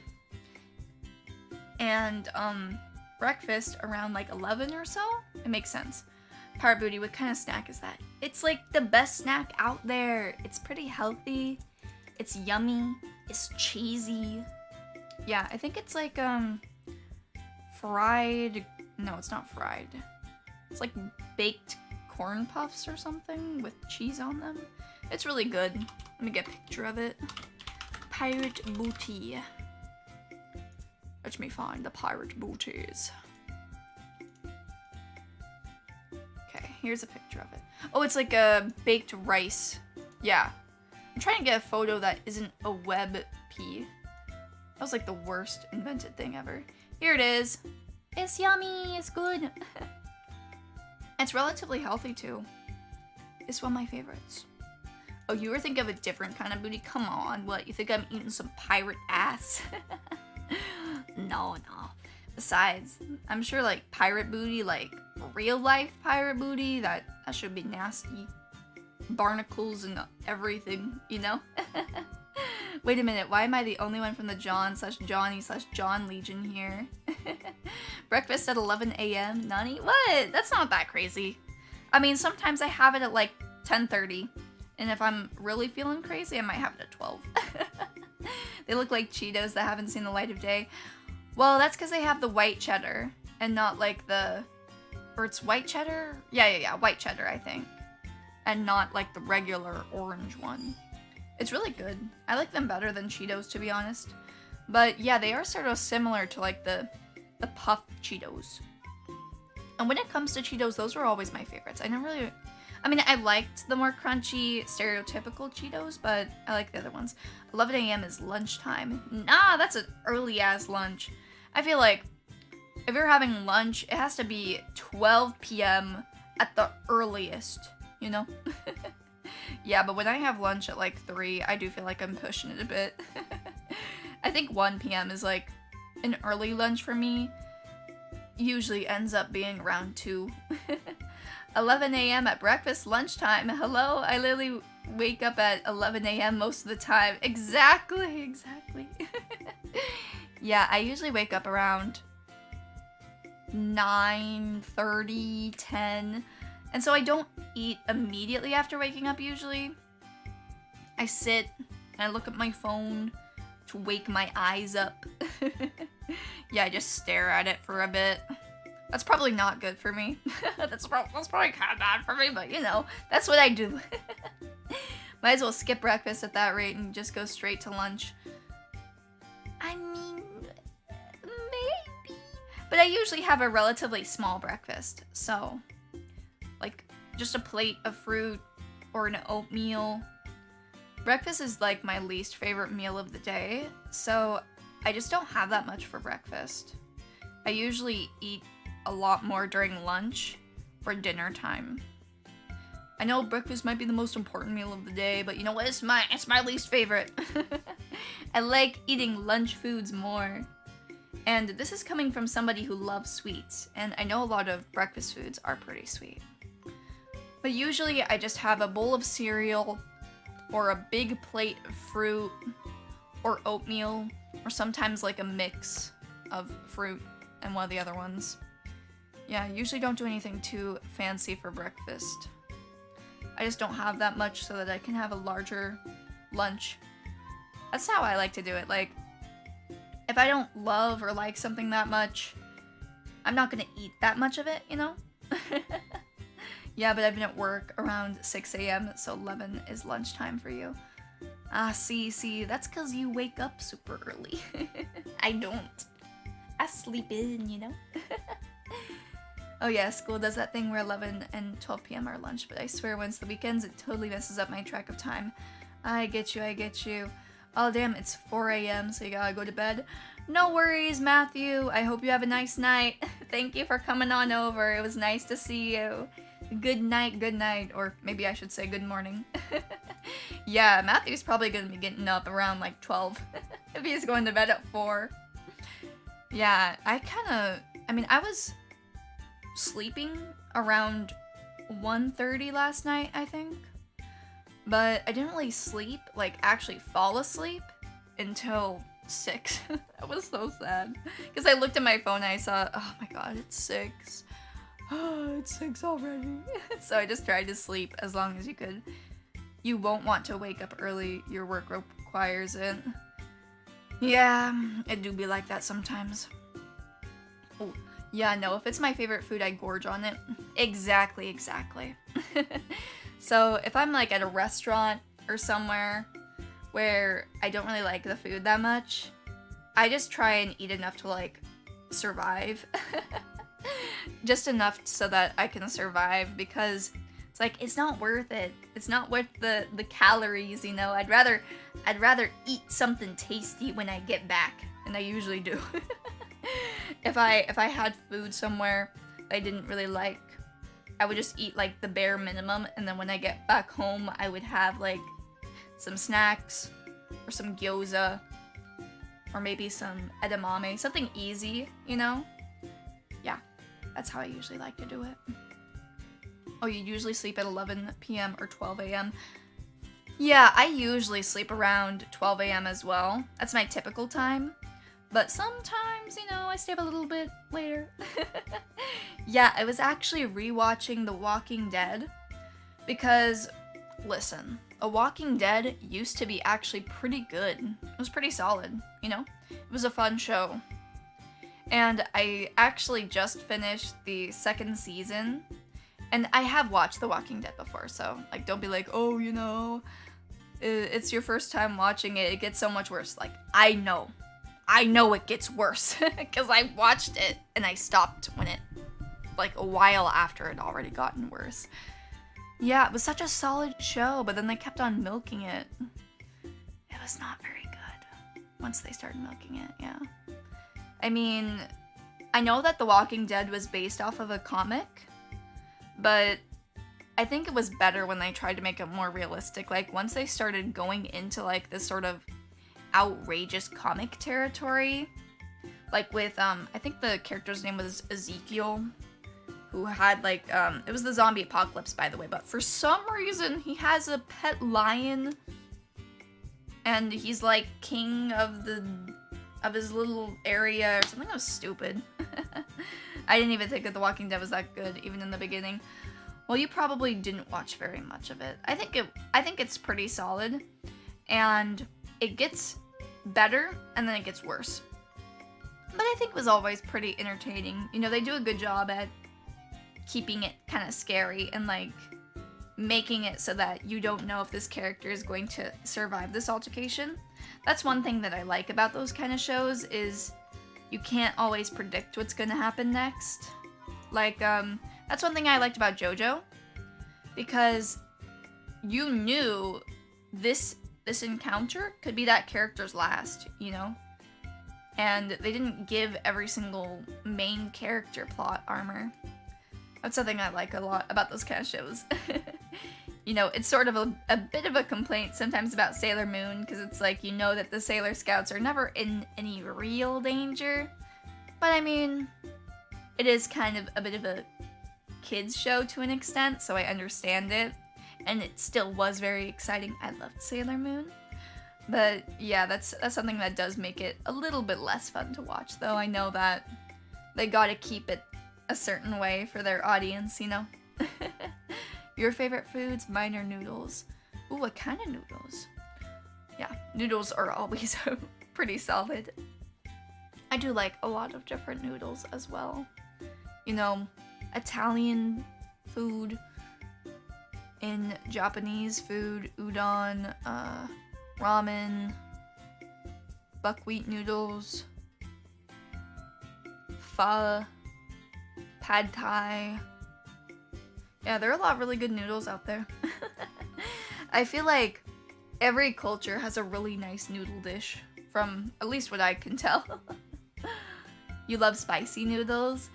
and breakfast around like 11 or so, it makes sense. Pirate booty, what kind of snack is that? It's like the best snack out there. It's pretty healthy. It's yummy. It's cheesy. Yeah, I think it's like fried. No, it's not fried. It's like baked corn puffs or something with cheese on them. It's really good. Let me get a picture of it. Pirate booty. Let me find the pirate booties. Okay, here's a picture of it. Oh, it's like a baked rice. Yeah. I'm trying to get a photo that isn't a web pea. That was like the worst invented thing ever. Here it is. It's yummy. It's good. It's relatively healthy too. It's one of my favorites. Oh, you were thinking of a different kind of booty? Come on. What, you think I'm eating some pirate ass? No. Besides, I'm sure like pirate booty, like real life pirate booty, that should be nasty. Barnacles and everything, you know? Wait a minute, why am I the only one from the John/Johnny/John Legion here? Breakfast at 11 a.m. Nani? What? That's not that crazy. I mean, sometimes I have it at like 10:30. And if I'm really feeling crazy, I might have it at 12. They look like Cheetos that haven't seen the light of day. Well, that's because they have the white cheddar and not like the Or it's white cheddar? Yeah, white cheddar, I think. And not like the regular orange one. It's really good. I like them better than Cheetos, to be honest. But yeah, they are sort of similar to like the puff Cheetos. And when it comes to Cheetos, those were always my favorites. I mean, I liked the more crunchy, stereotypical Cheetos, but I like the other ones. 11 a.m. is lunchtime. Nah, that's an early-ass lunch. I feel like if you're having lunch, it has to be 12 p.m. at the earliest, you know? Yeah, but when I have lunch at like 3, I do feel like I'm pushing it a bit. I think 1 p.m. is like an early lunch for me. Usually ends up being around 2. 11 a.m. at breakfast, lunchtime. Hello, I literally wake up at 11 a.m. most of the time. Exactly. Yeah, I usually wake up around 9:30, 10. And so I don't eat immediately after waking up usually. I sit and I look at my phone to wake my eyes up. Yeah, I just stare at it for a bit. That's probably not good for me. That's probably kind of bad for me, but you know, that's what I do. Might as well skip breakfast at that rate and just go straight to lunch. I mean, maybe. But I usually have a relatively small breakfast, so like just a plate of fruit or an oatmeal. Breakfast is like my least favorite meal of the day, so I just don't have that much for breakfast. I usually eat a lot more during lunch or dinner time. I know breakfast might be the most important meal of the day, but you know what? It's my least favorite. I like eating lunch foods more. And this is coming from somebody who loves sweets, and I know a lot of breakfast foods are pretty sweet. But usually I just have a bowl of cereal or a big plate of fruit or oatmeal, or sometimes like a mix of fruit and one of the other ones. Yeah, I usually don't do anything too fancy for breakfast. I just don't have that much so that I can have a larger lunch. That's how I like to do it. Like, if I don't love or like something that much, I'm not gonna eat that much of it, you know? Yeah, but I've been at work around 6 a.m., so 11 is lunchtime for you. Ah, see, that's because you wake up super early. I don't. I sleep in, you know? Oh yeah, school does that thing where 11 and 12 p.m. are lunch, but I swear once the weekends, it totally messes up my track of time. I get you. Oh damn, it's 4 a.m., so you gotta go to bed. No worries, Matthew. I hope you have a nice night. Thank you for coming on over. It was nice to see you. Good night, or maybe I should say good morning. Yeah, Matthew's probably gonna be getting up around like 12 if he's going to bed at 4. Yeah, I was sleeping around 1:30 last night, I think. But I didn't really sleep, like actually fall asleep, until 6. That was so sad. Because I looked at my phone and I saw, oh my god, it's 6. Oh, it's 6 already. So I just tried to sleep as long as you could. You won't want to wake up early, your work requires it. Yeah, it do be like that sometimes. Oh, yeah, no, if it's my favorite food, I gorge on it. Exactly. So if I'm like at a restaurant or somewhere where I don't really like the food that much, I just try and eat enough to like survive. Just enough so that I can survive, because it's like, it's not worth it. It's not worth the calories, you know. I'd rather eat something tasty when I get back, and I usually do. If I had food somewhere I didn't really like, I would just eat like the bare minimum, and then when I get back home, I would have like some snacks or some gyoza or maybe some edamame, something easy, you know? Yeah, that's how I usually like to do it. Oh, you usually sleep at 11 p.m. or 12 a.m. Yeah, I usually sleep around 12 a.m. as well. That's my typical time. But sometimes, you know, I stay up a little bit later. Yeah, I was actually rewatching The Walking Dead because, listen, The Walking Dead used to be actually pretty good. It was pretty solid, you know? It was a fun show. And I actually just finished the second season. And I have watched The Walking Dead before, so like don't be like, oh, you know, it's your first time watching it. It gets so much worse. Like, I know it gets worse because I watched it and I stopped when it, like a while after it already gotten worse. Yeah, it was such a solid show, but then they kept on milking it. It was not very good once they started milking it, yeah. I mean, I know that The Walking Dead was based off of a comic, but I think it was better when they tried to make it more realistic. Like, once they started going into, like, this sort of outrageous comic territory, like with, I think the character's name was Ezekiel, who had, like, it was the zombie apocalypse, by the way, but for some reason, he has a pet lion, and he's, like, king of his little area, or something that was stupid. I didn't even think that The Walking Dead was that good, even in the beginning. Well, you probably didn't watch very much of it. I think it's pretty solid, and it gets better, and then it gets worse. But I think it was always pretty entertaining. You know, they do a good job at keeping it kind of scary and, like, making it so that you don't know if this character is going to survive this altercation. That's one thing that I like about those kind of shows, is you can't always predict what's going to happen next. Like, that's one thing I liked about JoJo, because you knew this encounter could be that character's last, you know? And they didn't give every single main character plot armor. That's something I like a lot about those kind of shows. You know, it's sort of a bit of a complaint sometimes about Sailor Moon, because it's like, you know that the Sailor Scouts are never in any real danger. But I mean, it is kind of a bit of a kids show to an extent, so I understand it. And it still was very exciting. I loved Sailor Moon. But yeah, that's something that does make it a little bit less fun to watch, though. I know that they gotta keep it a certain way for their audience, you know? Your favorite foods? Mine are noodles. Ooh, what kind of noodles? Yeah, noodles are always pretty solid. I do like a lot of different noodles as well. You know, Italian food, in Japanese food, udon, ramen, buckwheat noodles, pho, pad thai. Yeah, there are a lot of really good noodles out there. I feel like every culture has a really nice noodle dish, from at least what I can tell. You love spicy noodles?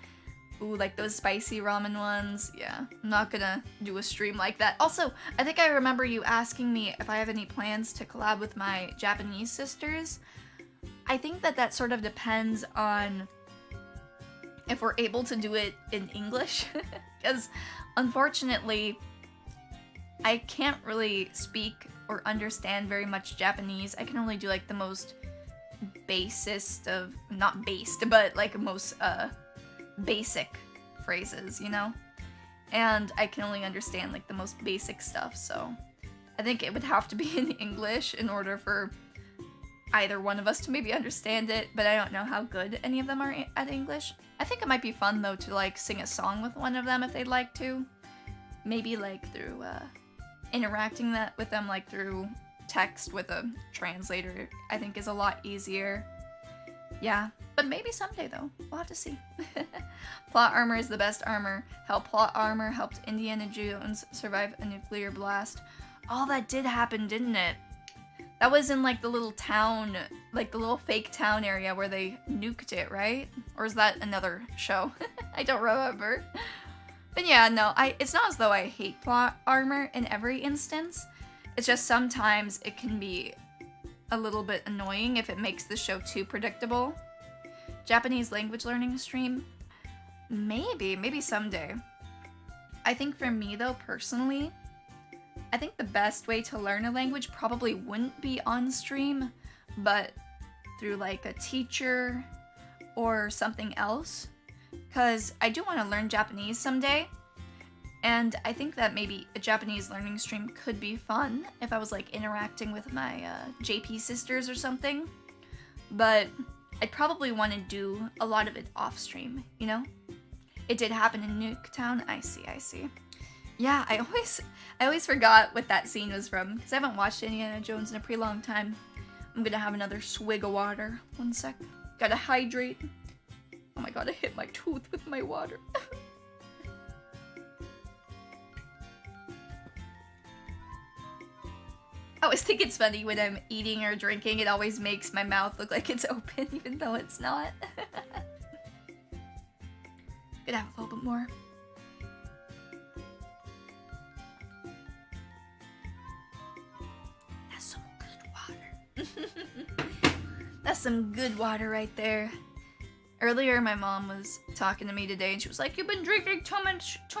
Ooh, like those spicy ramen ones? Yeah, I'm not gonna do a stream like that. Also, I think I remember you asking me if I have any plans to collab with my Japanese sisters. I think that sort of depends on if we're able to do it in English, because unfortunately, I can't really speak or understand very much Japanese. I can only do like the most basest of, not based, but like most basic phrases, you know? And I can only understand like the most basic stuff, so I think it would have to be in English in order for either one of us to maybe understand it, but I don't know how good any of them are at English. I think it might be fun though to like sing a song with one of them if they'd like to. Maybe like through interacting with them like through text with a translator, I think is a lot easier. Yeah, but maybe someday though. We'll have to see. Plot armor is the best armor. How plot armor helped Indiana Jones survive a nuclear blast. Oh, that did happen, didn't it? That was in like the little town, like the little fake town area where they nuked it, right? Or is that another show? I don't remember. But yeah, no, it's not as though I hate plot armor in every instance. It's just sometimes it can be a little bit annoying if it makes the show too predictable. Japanese language learning stream? Maybe someday. I think for me though, personally, I think the best way to learn a language probably wouldn't be on stream, but through like a teacher or something else. Because I do want to learn Japanese someday, and I think that maybe a Japanese learning stream could be fun if I was like interacting with my JP sisters or something. But I'd probably want to do a lot of it off stream, you know? It did happen in Nuketown. I see. Yeah, I always forgot what that scene was from, because I haven't watched Indiana Jones in a pretty long time. I'm gonna have another swig of water. One sec. Gotta hydrate. Oh my god, I hit my tooth with my water. I always think it's funny when I'm eating or drinking, it always makes my mouth look like it's open, even though it's not. Gonna have a little bit more. That's some good water. That's some good water right there. Earlier, my mom was talking to me today, and she was like, "You've been drinking too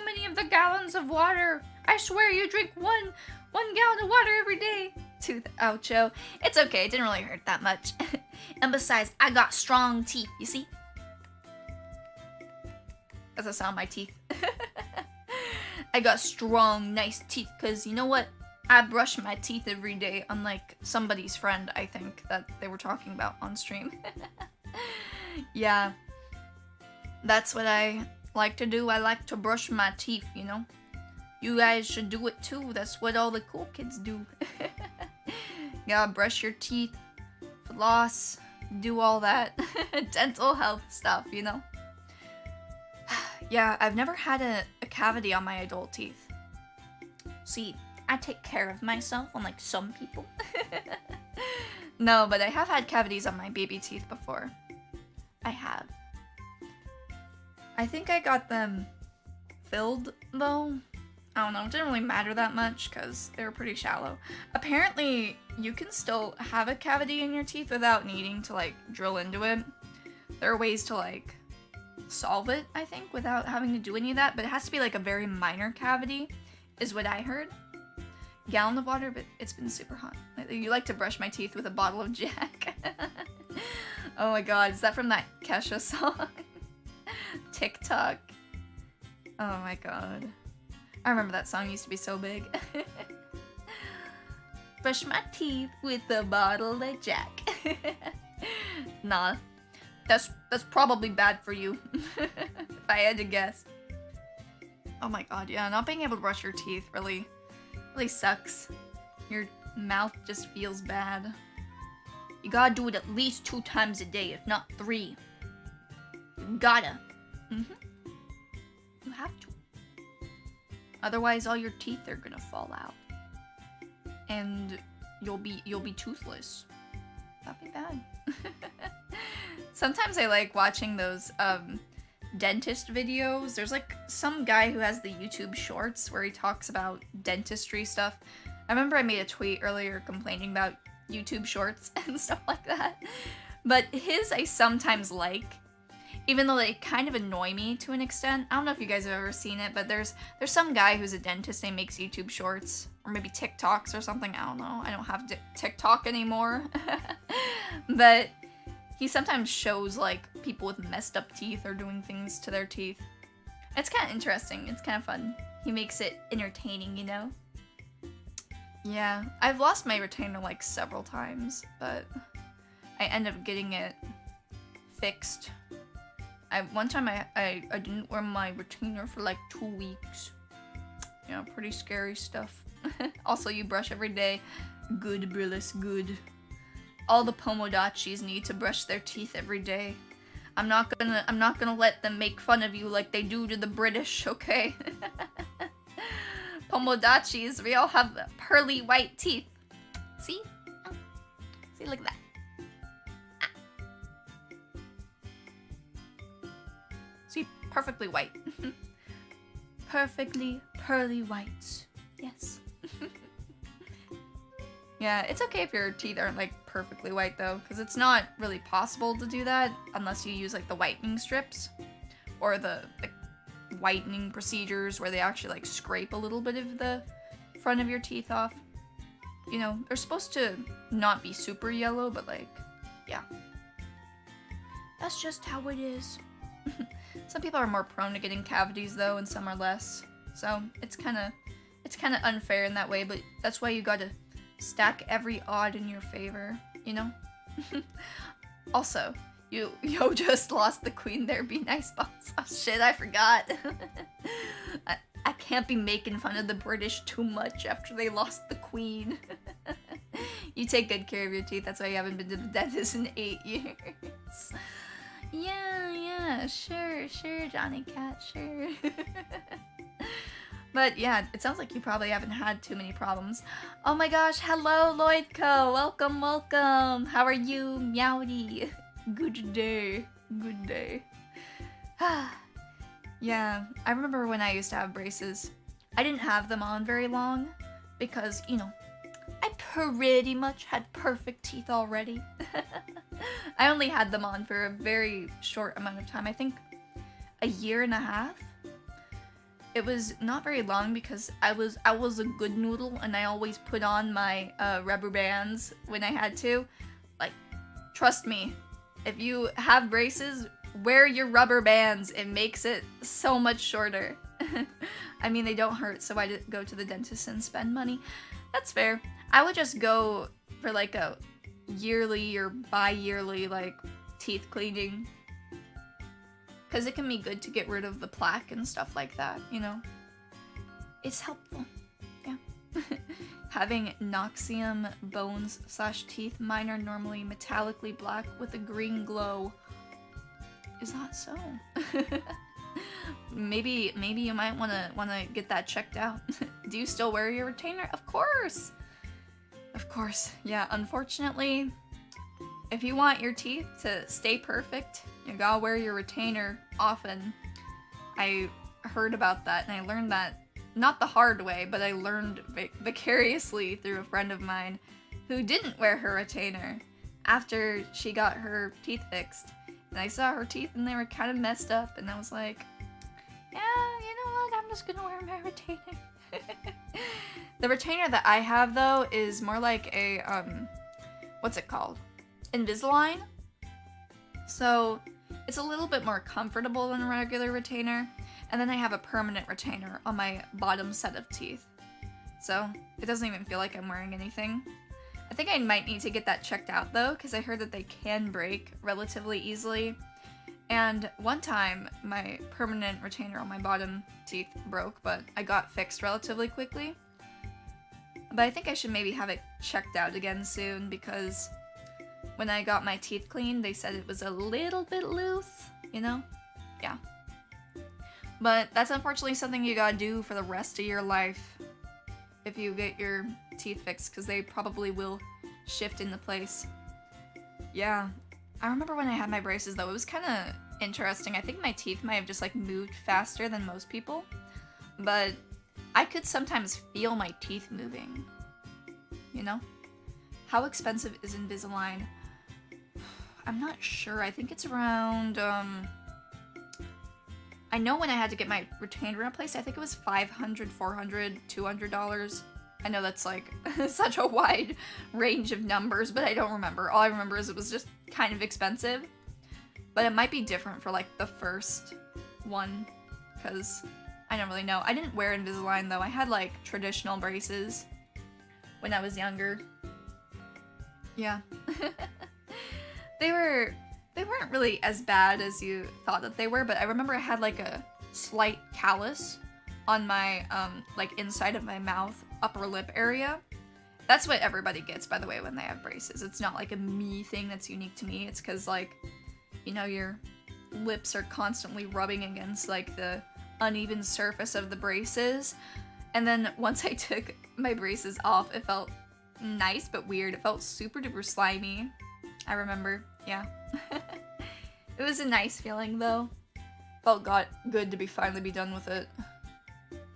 many of the gallons of water. I swear you drink one gallon of water every day." Tooth oucho. It's okay, it didn't really hurt that much. And besides, I got strong teeth, you see? That's the sound of my teeth. I got strong, nice teeth, because you know what? I brush my teeth every day, unlike somebody's friend, I think, that they were talking about on stream. Yeah. That's what I like to do. I like to brush my teeth, you know? You guys should do it too. That's what all the cool kids do. Gotta brush your teeth, floss, do all that dental health stuff, you know? Yeah, I've never had a cavity on my adult teeth. See, I take care of myself, unlike some people. No, but I have had cavities on my baby teeth before. I have. I think I got them filled, though. I don't know, it didn't really matter that much because they were pretty shallow. Apparently, you can still have a cavity in your teeth without needing to, like, drill into it. There are ways to, like, solve it, I think, without having to do any of that, but it has to be, like, a very minor cavity, is what I heard. Gallon of water, but it's been super hot. You like to brush my teeth with a bottle of Jack. Oh my god, is that from that Kesha song? TikTok. Oh my god. I remember that song used to be so big. Brush my teeth with a bottle of Jack. Nah. That's probably bad for you. If I had to guess. Oh my god, yeah, not being able to brush your teeth really sucks. Your mouth just feels bad. You gotta do it at least 2 times a day, if not 3. You gotta. You have to. Otherwise, all your teeth are gonna fall out, and you'll be toothless. That'd be bad. Sometimes I like watching those dentist videos. There's like some guy who has the YouTube Shorts where he talks about dentistry stuff. I remember I made a tweet earlier complaining about YouTube Shorts and stuff like that. But his I sometimes like, even though they kind of annoy me to an extent. I don't know if you guys have ever seen it, but there's some guy who's a dentist and he makes YouTube Shorts, or maybe TikToks or something. I don't know. I don't have TikTok anymore. But he sometimes shows like people with messed up teeth or doing things to their teeth. It's kind of interesting. It's kind of fun. He makes it entertaining, you know? Yeah, I've lost my retainer like several times, but I end up getting it fixed. One time I didn't wear my retainer for like 2 weeks. You know, pretty scary stuff. Also, you brush every day. Good, Brillis, good. All the Pomodachis need to brush their teeth every day. I'm not gonna let them make fun of you like they do to the British, okay? Pomodachis, we all have pearly white teeth. See? See, look at that. See, perfectly white. Perfectly pearly white. Yes. Yeah, it's okay if your teeth aren't like perfectly white though, because it's not really possible to do that unless you use like the whitening strips or the whitening procedures where they actually like scrape a little bit of the front of your teeth off. You know, they're supposed to not be super yellow, but like, yeah. That's just how it is. Some people are more prone to getting cavities though, and some are less. So it's kind of unfair in that way, but that's why you gotta stack every odd in your favor, you know? Also, Yo just lost the queen there. Be nice, boss. Oh shit, I forgot. I can't be making fun of the British too much after they lost the queen. You take good care of your teeth. That's why you haven't been to the dentist in 8 years. Yeah, sure, Johnny Cat, sure. But yeah, it sounds like you probably haven't had too many problems. Oh my gosh, hello Lloydco, welcome. How are you, Meowdy? Good day. Yeah, I remember when I used to have braces. I didn't have them on very long because, you know, I pretty much had perfect teeth already. I only had them on for a very short amount of time. I think a year and a half. It was not very long because I was a good noodle and I always put on my rubber bands when I had to. Like, trust me, if you have braces, wear your rubber bands. It makes it so much shorter. I mean, they don't hurt, so I go to the dentist and spend money. That's fair. I would just go for like a yearly or bi-yearly like teeth cleaning. Because it can be good to get rid of the plaque and stuff like that, you know? It's helpful. Yeah. Having Noxium bones / teeth, mine are normally metallically black with a green glow. Is that so? Maybe you might wanna get that checked out. Do you still wear your retainer? Of course! Of course. Yeah, unfortunately, if you want your teeth to stay perfect, you gotta wear your retainer often. I heard about that and I learned that, not the hard way, but I learned vicariously through a friend of mine who didn't wear her retainer after she got her teeth fixed. And I saw her teeth and they were kind of messed up and I was like, yeah, you know what, I'm just gonna wear my retainer. The retainer that I have though is more like a, what's it called? Invisalign. So it's a little bit more comfortable than a regular retainer. And then I have a permanent retainer on my bottom set of teeth. So it doesn't even feel like I'm wearing anything. I think I might need to get that checked out though, because I heard that they can break relatively easily. And one time my permanent retainer on my bottom teeth broke, but I got fixed relatively quickly. But I think I should maybe have it checked out again soon because when I got my teeth cleaned, they said it was a little bit loose, you know? Yeah. But that's unfortunately something you gotta do for the rest of your life if you get your teeth fixed, because they probably will shift into place. Yeah. I remember when I had my braces though, it was kind of interesting. I think my teeth might have just like moved faster than most people, but I could sometimes feel my teeth moving, you know? How expensive is Invisalign? I'm not sure. I think it's around, I know when I had to get my retainer replaced, I think it was $500, $400, $200. I know that's like such a wide range of numbers, but I don't remember. All I remember is it was just kind of expensive. But it might be different for like the first one, because I don't really know. I didn't wear Invisalign though. I had like traditional braces when I was younger. Yeah. They weren't really as bad as you thought that they were, but I remember I had like a slight callus on my like inside of my mouth, upper lip area. That's what everybody gets, by the way, when they have braces. It's not like a me thing that's unique to me. It's because like, you know, your lips are constantly rubbing against like the uneven surface of the braces. And then once I took my braces off, it felt nice but weird. It felt super duper slimy. I remember, yeah. It was a nice feeling though. Felt good to finally be done with it.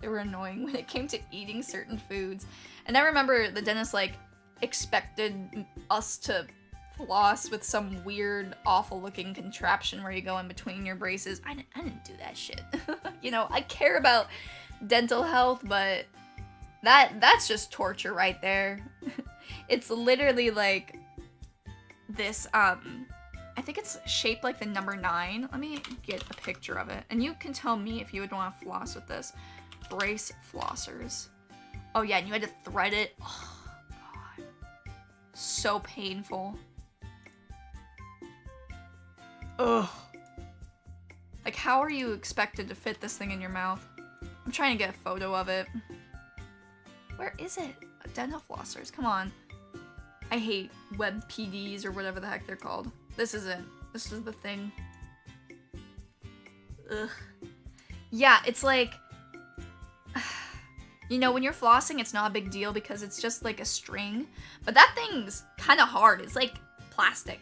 They were annoying when it came to eating certain foods. And I remember the dentist like expected us to floss with some weird, awful looking contraption where you go in between your braces. I didn't do that shit. You know, I care about dental health, but that's just torture right there. It's literally like this, I think it's shaped like the number 9. Let me get a picture of it. And you can tell me if you would want to floss with this. Brace flossers. Oh yeah, and you had to thread it. Oh god. So painful. Ugh. Like, how are you expected to fit this thing in your mouth? I'm trying to get a photo of it. Where is it? Dental flossers, come on. I hate web PDs or whatever the heck they're called. This is it. This is the thing. Ugh. Yeah, it's like... You know, when you're flossing, it's not a big deal because it's just like a string. But that thing's kind of hard. It's like plastic.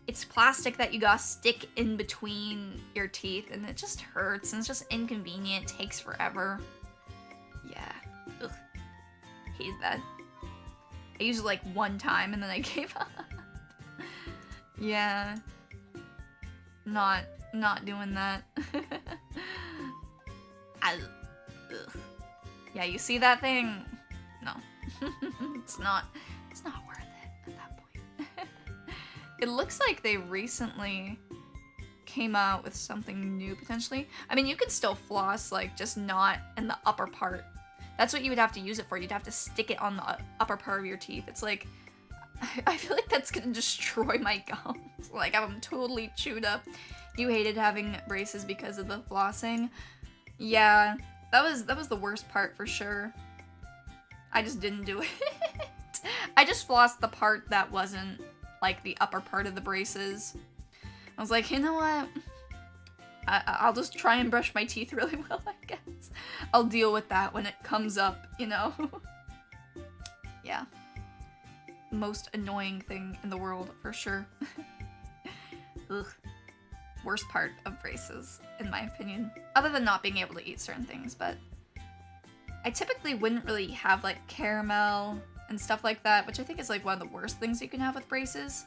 It's plastic that you gotta stick in between your teeth, and it just hurts, and it's just inconvenient. It takes forever. Yeah. Ugh. Hated that. I used it like one time, and then I gave up. Yeah. Not doing that. Ugh. Yeah, you see that thing? No. It's not worth it at that point. It looks like they recently came out with something new, potentially. I mean, you could still floss, like, just not in the upper part. That's what you would have to use it for. You'd have to stick it on the upper part of your teeth. It's like, I feel like that's gonna destroy my gums. Like, I'm totally chewed up. You hated having braces because of the flossing. Yeah, that was the worst part for sure. I just didn't do it. I just flossed the part that wasn't like the upper part of the braces. I was like, you know what? I'll just try and brush my teeth really well, I guess. I'll deal with that when it comes up, you know? Yeah. Most annoying thing in the world, for sure. Ugh. Worst part of braces, in my opinion. Other than not being able to eat certain things, but... I typically wouldn't really have, like, caramel and stuff like that, which I think is, like, one of the worst things you can have with braces.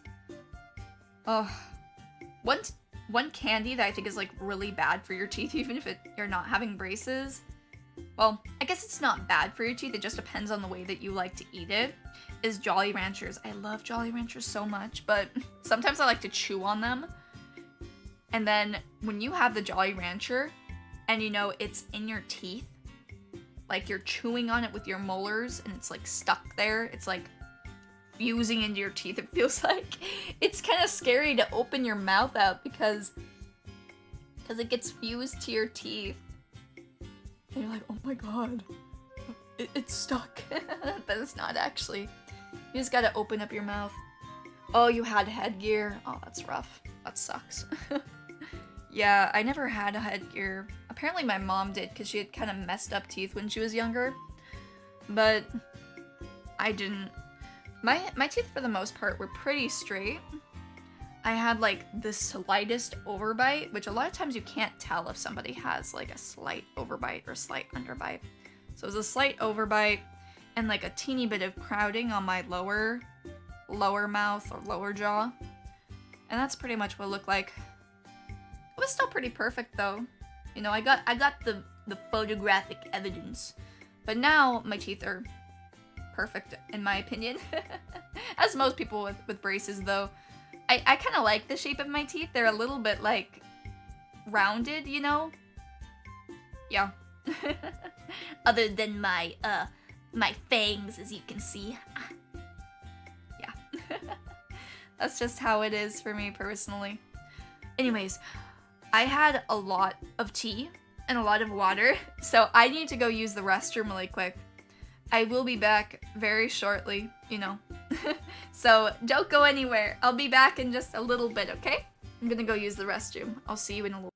Oh. One candy that I think is, like, really bad for your teeth, even if you're not having braces. Well, I guess it's not bad for your teeth, it just depends on the way that you like to eat it, is Jolly Ranchers. I love Jolly Ranchers so much, but sometimes I like to chew on them. And then when you have the Jolly Rancher, and you know it's in your teeth, like you're chewing on it with your molars, and it's like stuck there, it's like fusing into your teeth, it feels like. It's kind of scary to open your mouth out because it gets fused to your teeth. And you're like, oh my god, it's stuck. But it's not actually. You just gotta open up your mouth. Oh, you had headgear. Oh, that's rough. That sucks. Yeah, I never had a headgear. Apparently my mom did because she had kind of messed up teeth when she was younger. But I didn't. My teeth for the most part were pretty straight. I had like the slightest overbite, which a lot of times you can't tell if somebody has like a slight overbite or slight underbite. So it was a slight overbite and like a teeny bit of crowding on my lower mouth or lower jaw. And that's pretty much what it looked like. It was still pretty perfect though. You know, I got the photographic evidence. But now my teeth are perfect in my opinion. As most people with braces though. I kind of like the shape of my teeth. They're a little bit like rounded, you know? Yeah. Other than my fangs, as you can see. Yeah. That's just how it is for me personally. Anyways, I had a lot of tea and a lot of water, so I need to go use the restroom really quick. I will be back very shortly, you know. So don't go anywhere. I'll be back in just a little bit, okay? I'm gonna go use the restroom. I'll see you in a little.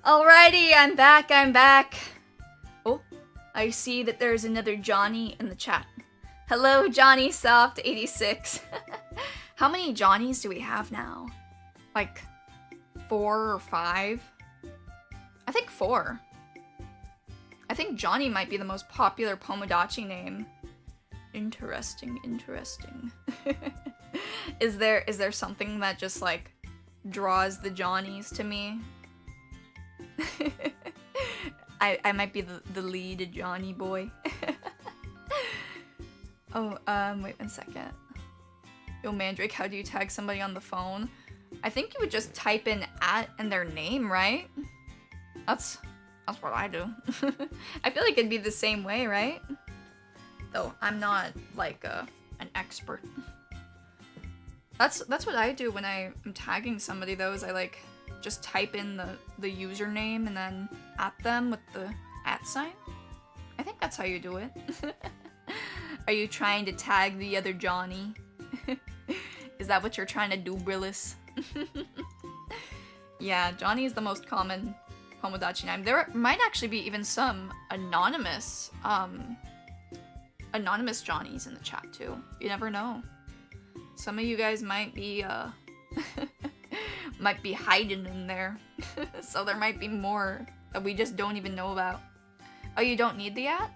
Alrighty, I'm back. Oh, I see that there's another Johnny in the chat. Hello, Johnny Soft 86. How many Johnnies do we have now? Like 4 or 5? I think 4. I think Johnny might be the most popular Pomodachi name. Interesting. Is there something that just like draws the Johnnies to me? I might be the lead Johnny boy. Oh, wait 1 second. Yo, Mandrake, how do you tag somebody on the phone? I think you would just type in @ and their name, right? That's what I do. I feel like it'd be the same way, right? Though I'm not like an expert. That's what I do when I'm tagging somebody though, is I like just type in the username and then @ them with the @ sign. I think that's how you do it. Are you trying to tag the other Johnny? Is that what you're trying to do, Brillis? Yeah, Johnny is the most common Pomodachi name. There might actually be even some anonymous Johnnies in the chat too. You never know. Some of you guys might be might be hiding in there. So there might be more that we just don't even know about. Oh, you don't need the @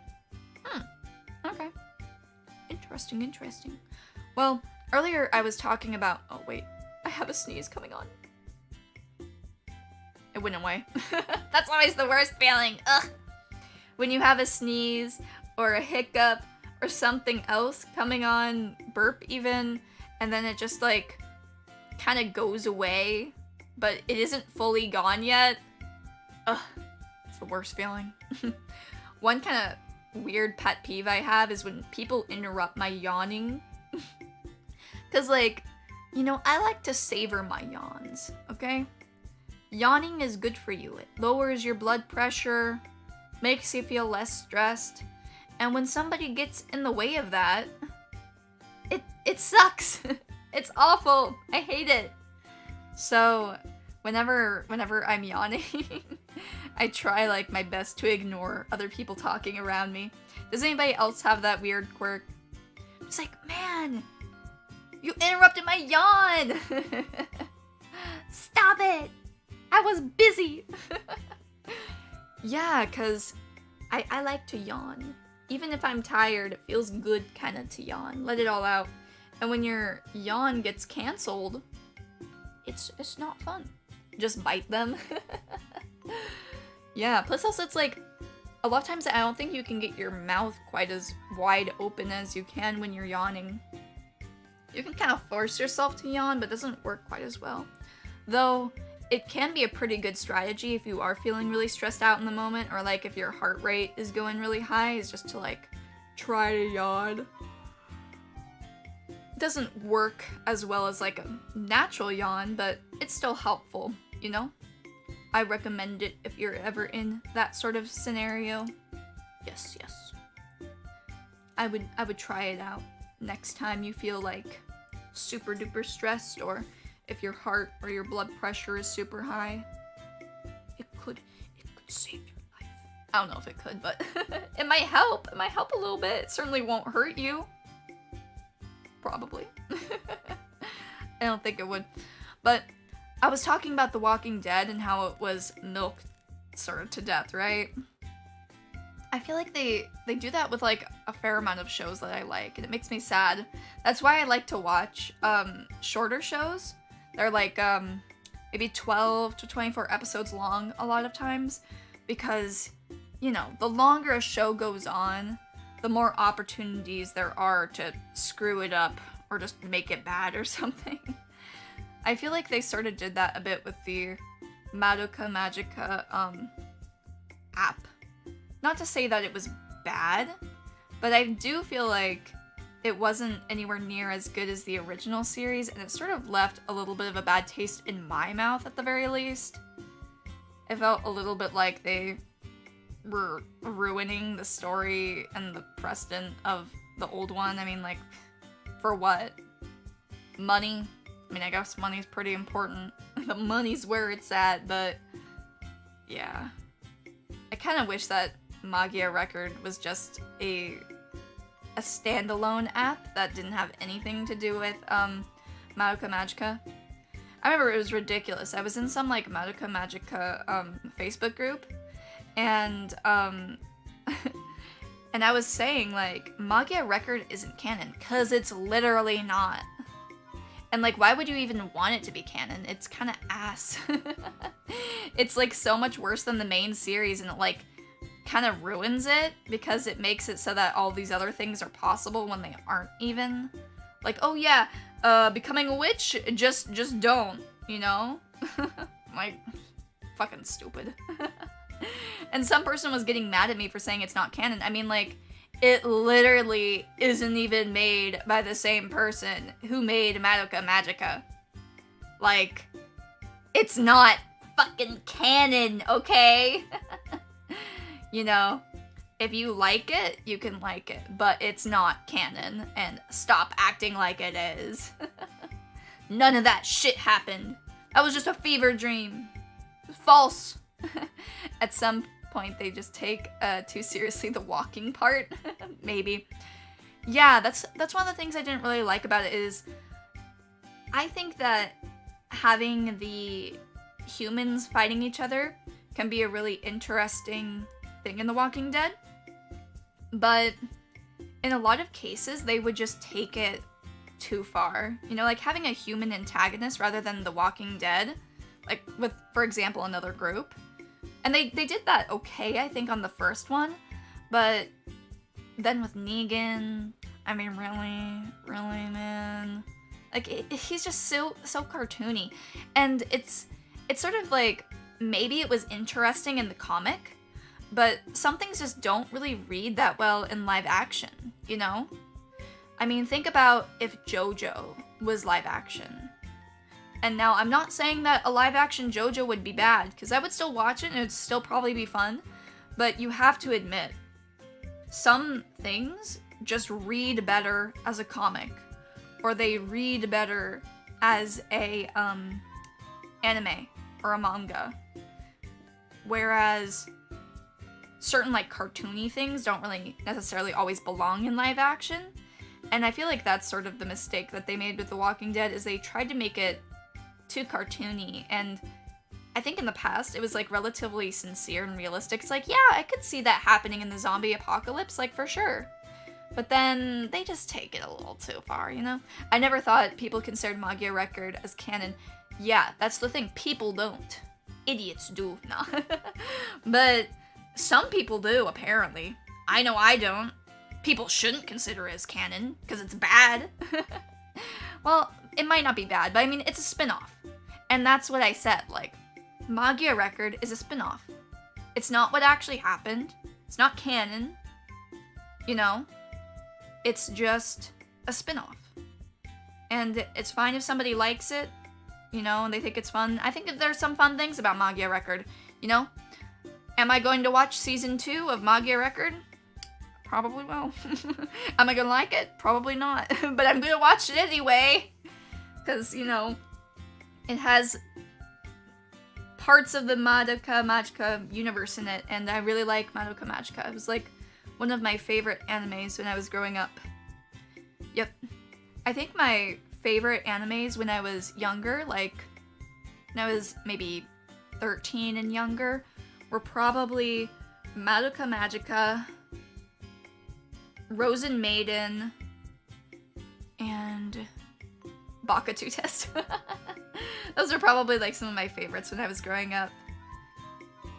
Okay. Interesting. Well, earlier I was talking about... Oh, wait. I have a sneeze coming on. It went away. That's always the worst feeling. Ugh. When you have a sneeze or a hiccup or something else coming on, burp even, and then it just like kind of goes away, but it isn't fully gone yet. Ugh. It's the worst feeling. One kind of weird pet peeve I have is when people interrupt my yawning. Cause like, you know, I like to savor my yawns, okay? Yawning is good for you. It lowers your blood pressure, makes you feel less stressed, and when somebody gets in the way of that, it sucks. It's awful. I hate it. So whenever I'm yawning, I try like my best to ignore other people talking around me. Does anybody else have that weird quirk? It's like, man, you interrupted my yawn. Stop it. I was busy. Yeah, cause I like to yawn. Even if I'm tired, it feels good kinda to yawn. Let it all out. And when your yawn gets cancelled, it's not fun. Just bite them. Yeah, plus also it's like, a lot of times I don't think you can get your mouth quite as wide open as you can when you're yawning. You can kind of force yourself to yawn, but it doesn't work quite as well. Though, it can be a pretty good strategy if you are feeling really stressed out in the moment, or like if your heart rate is going really high, is just to like, try to yawn. It doesn't work as well as like a natural yawn, but it's still helpful, you know? I recommend it if you're ever in that sort of scenario. Yes. I would try it out next time you feel like super duper stressed, or if your heart or your blood pressure is super high. It could save your life. I don't know if it could, but it might help. It might help a little bit. It certainly won't hurt you. Probably. I don't think it would. But I was talking about The Walking Dead and how it was milked sort of to death, right? I feel like they do that with like a fair amount of shows that I like, and it makes me sad. That's why I like to watch shorter shows. They're like maybe 12 to 24 episodes long a lot of times, because, you know, the longer a show goes on, the more opportunities there are to screw it up or just make it bad or something. I feel like they sort of did that a bit with the Madoka Magica app. Not to say that it was bad, but I do feel like it wasn't anywhere near as good as the original series, and it sort of left a little bit of a bad taste in my mouth at the very least. It felt a little bit like they were ruining the story and the precedent of the old one. I mean, like, for what? Money? I mean, I guess money's pretty important. The money's where it's at, but yeah. I kind of wish that Magia Record was just a standalone app that didn't have anything to do with Madoka Magica. I remember it was ridiculous. I was in some like Madoka Magica Facebook group, and and I was saying like Magia Record isn't canon because it's literally not. And like, why would you even want it to be canon? It's kind of ass. It's like so much worse than the main series, and it like kind of ruins it because it makes it so that all these other things are possible when they aren't even. Like, oh yeah, becoming a witch, just don't, you know? Like, fucking stupid. And some person was getting mad at me for saying it's not canon. I mean, like, it literally isn't even made by the same person who made Madoka Magica. Like, it's not fucking canon, okay? You know, if you like it, you can like it, but it's not canon, and stop acting like it is. None of that shit happened. That was just a fever dream. It was false. At some point, they just take too seriously the walking part. Maybe. Yeah, that's one of the things I didn't really like about it is I think that having the humans fighting each other can be a really interesting thing in The Walking Dead. But in a lot of cases, they would just take it too far. You know, like having a human antagonist rather than The Walking Dead. Like with, for example, another group. And they did that okay, I think, on the first one. But then with Negan, I mean, really, man. Like, he's just so cartoony. And it's sort of like, maybe it was interesting in the comic, but some things just don't really read that well in live action, you know? I mean, think about if JoJo was live action. And now, I'm not saying that a live action JoJo would be bad, because I would still watch it and it would still probably be fun, but you have to admit, some things just read better as a comic, or they read better as a anime or a manga. Whereas certain like cartoony things don't really necessarily always belong in live action. And I feel like that's sort of the mistake that they made with The Walking Dead, is they tried to make it too cartoony, and I think in the past it was like relatively sincere and realistic. It's like, yeah, I could see that happening in the zombie apocalypse, like for sure. But then they just take it a little too far, you know? I never thought people considered Magia Record as canon. Yeah, that's the thing, people don't. Idiots do, no. But some people do, apparently. I know I don't. People shouldn't consider it as canon, because it's bad. Well, it might not be bad, but I mean, it's a spin-off. And that's what I said, like, Magia Record is a spin-off. It's not what actually happened. It's not canon. You know? It's just a spin-off. And it's fine if somebody likes it, you know, and they think it's fun. I think that there's some fun things about Magia Record, you know? Am I going to watch season 2 of Magia Record? Probably will. Am I gonna like it? Probably not. But I'm gonna watch it anyway. Because, you know, it has parts of the Madoka Magica universe in it, and I really like Madoka Magica. It was like one of my favorite animes when I was growing up. Yep. I think my favorite animes when I was younger, like when I was maybe 13 and younger, were probably Madoka Magica, Rosen Maiden, and Bakatu Test. Those are probably like some of my favorites when I was growing up.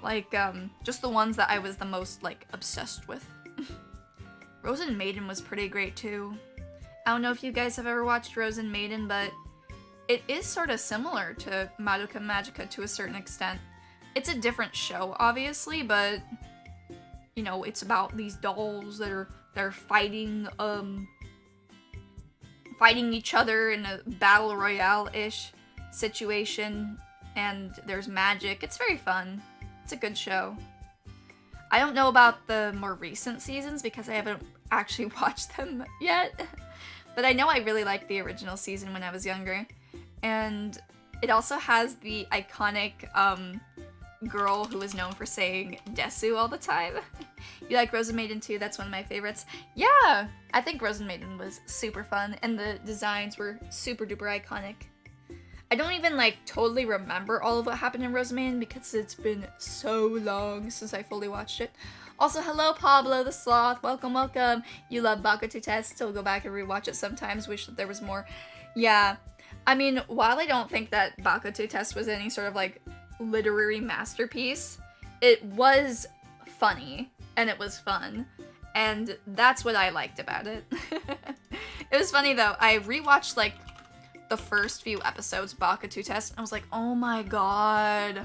Like, just the ones that I was the most, like, obsessed with. Rosen Maiden was pretty great too. I don't know if you guys have ever watched Rosen Maiden, but it is sort of similar to Madoka Magica to a certain extent. It's a different show, obviously, but, you know, it's about these dolls that are fighting each other in a battle royale-ish situation, and there's magic. It's very fun. It's a good show. I don't know about the more recent seasons because I haven't actually watched them yet, but I know I really liked the original season when I was younger, and it also has the iconic girl who was known for saying Desu all the time. You like Rose and Maiden too? That's one of my favorites. Yeah, I think Rose and Maiden was super fun, and the designs were super duper iconic. I don't even like totally remember all of what happened in Rose and Maiden because it's been so long since I fully watched it. Also, hello Pablo the Sloth, welcome, welcome. You love Bakuto Test, so we'll go back and rewatch it sometimes, wish that there was more. Yeah, I mean, while I don't think that Bakuto Test was any sort of like literary masterpiece, it was funny and it was fun, and that's what I liked about it. It was funny though, I rewatched like the first few episodes of Bakuto Test and I was like, oh my god,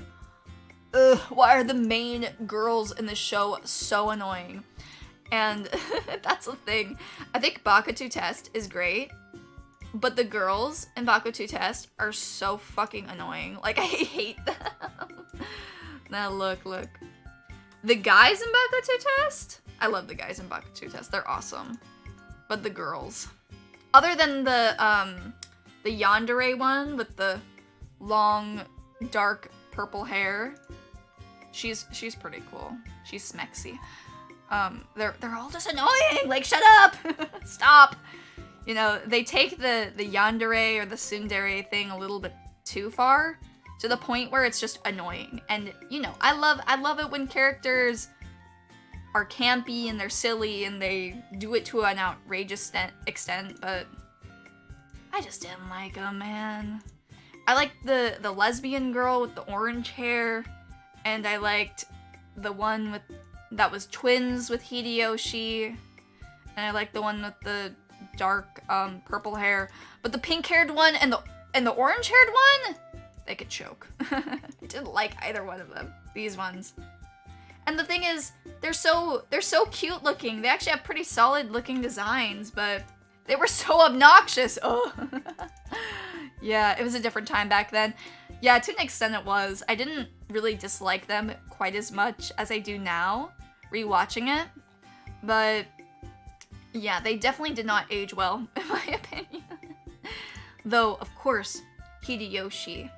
ugh, why are the main girls in the show so annoying? And that's the thing, I think Bakuto Test is great, but the girls in Bakuto Test are so fucking annoying. Like, I hate them. Now look. The guys in Bakuto Test? I love the guys in Bakuto Test. They're awesome. But the girls. Other than the yandere one with the long, dark purple hair. She's pretty cool. She's smexy. They're all just annoying! Like, shut up! Stop! You know, they take the yandere or the tsundere thing a little bit too far, to the point where it's just annoying. And, you know, I love it when characters are campy and they're silly and they do it to an outrageous extent, but I just didn't like them, man. I liked the lesbian girl with the orange hair, and I liked the one that was twins with Hideyoshi, and I liked the one with the dark purple hair, but the pink-haired one and the orange-haired one, they could choke. I didn't like either one of them, these ones. And the thing is, they're so cute looking. They actually have pretty solid looking designs, but they were so obnoxious. Oh. Yeah, it was a different time back then. Yeah, to an extent it was. I didn't really dislike them quite as much as I do now, rewatching it, but yeah, they definitely did not age well, in my opinion. Though, of course, Hideyoshi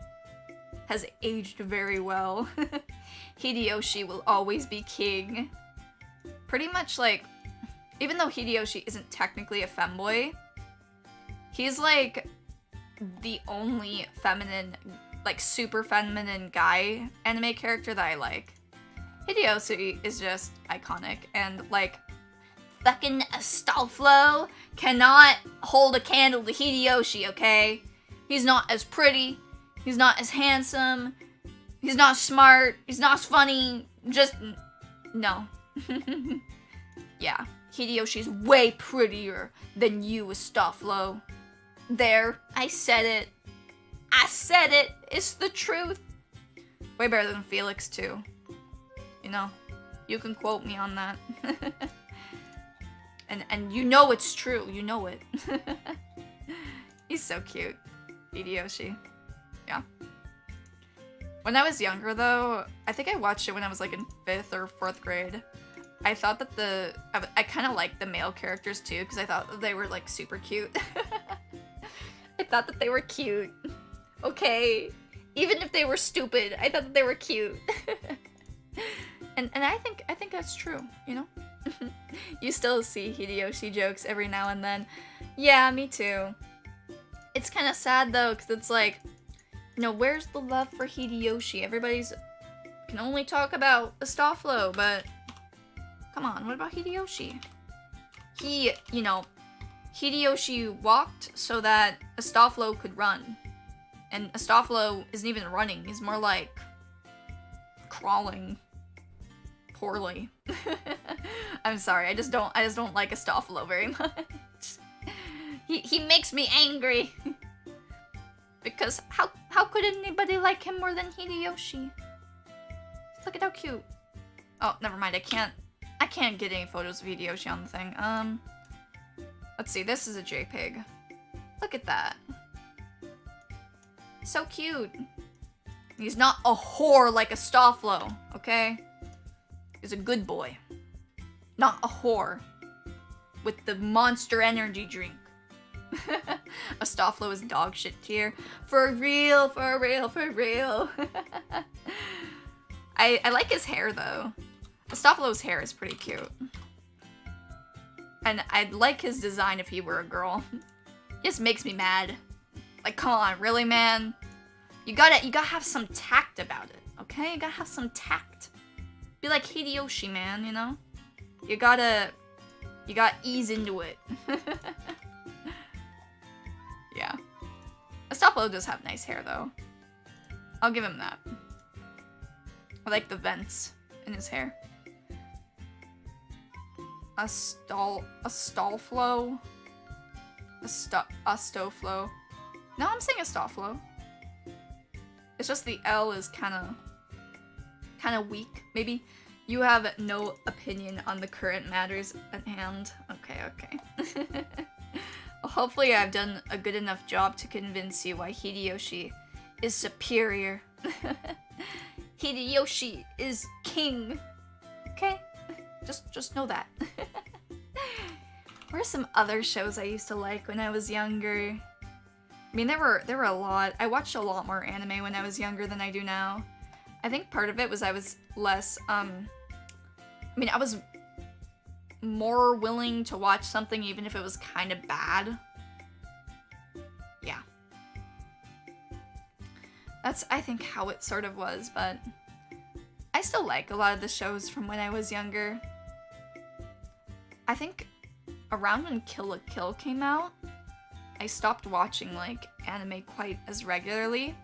has aged very well. Hideyoshi will always be king. Pretty much, like, even though Hideyoshi isn't technically a femboy, he's, like, the only feminine, like, super feminine guy anime character that I like. Hideyoshi is just iconic, and, like, fucking Astolfo cannot hold a candle to Hideyoshi, okay? He's not as pretty, he's not as handsome, he's not smart, he's not funny, just, no. Yeah, Hideyoshi's way prettier than you, Astolfo. There, I said it. I said it, it's the truth. Way better than Felix, too. You know, you can quote me on that. And you know it's true, you know it. He's so cute, Hideyoshi. Yeah. When I was younger, though, I think I watched it when I was like in 5th or 4th grade. I thought that I kind of liked the male characters too, because I thought that they were like super cute. I thought that they were cute. Okay. Even if they were stupid, I thought that they were cute. and I think that's true, you know? You still see Hideyoshi jokes every now and then. Yeah, me too. It's kind of sad though, because it's like, you know, where's the love for Hideyoshi? Everybody's can only talk about Astolfo, but come on, what about Hideyoshi? He, you know, Hideyoshi walked so that Astolfo could run. And Astolfo isn't even running, he's more like crawling poorly. I'm sorry, I just don't like Astolfo very much. He makes me angry. Because how could anybody like him more than Hideyoshi? Look at how cute. Oh, never mind, I can't get any photos of Hideyoshi on the thing. Let's see, this is a JPEG. Look at that. So cute. He's not a whore like Astolfo, okay? He's a good boy. Not a whore. With the Monster Energy drink. Astolfo is dog shit tier. For real, for real, for real. I like his hair though. Astophilo's hair is pretty cute. And I'd like his design if he were a girl. It just makes me mad. Like, come on, really, man? You gotta have some tact about it, okay? You gotta have some tact. Be like Hideyoshi, man, you know? You gotta ease into it. Yeah. Astophilo does have nice hair, though. I'll give him that. I like the vents in his hair. Astolflo? Astoflo. No, I'm saying Astolflo. It's just the L is kind of weak. Maybe you have no opinion on the current matters at hand. Okay. Well, hopefully I've done a good enough job to convince you why Hideyoshi is superior. Hideyoshi is king. Okay? Just know that. What are some other shows I used to like when I was younger? I mean, there were a lot. I watched a lot more anime when I was younger than I do now. I think part of it was I was less, I mean, I was more willing to watch something even if it was kind of bad. Yeah. That's, I think, how it sort of was, but I still like a lot of the shows from when I was younger. I think around when Kill la Kill came out, I stopped watching, like, anime quite as regularly.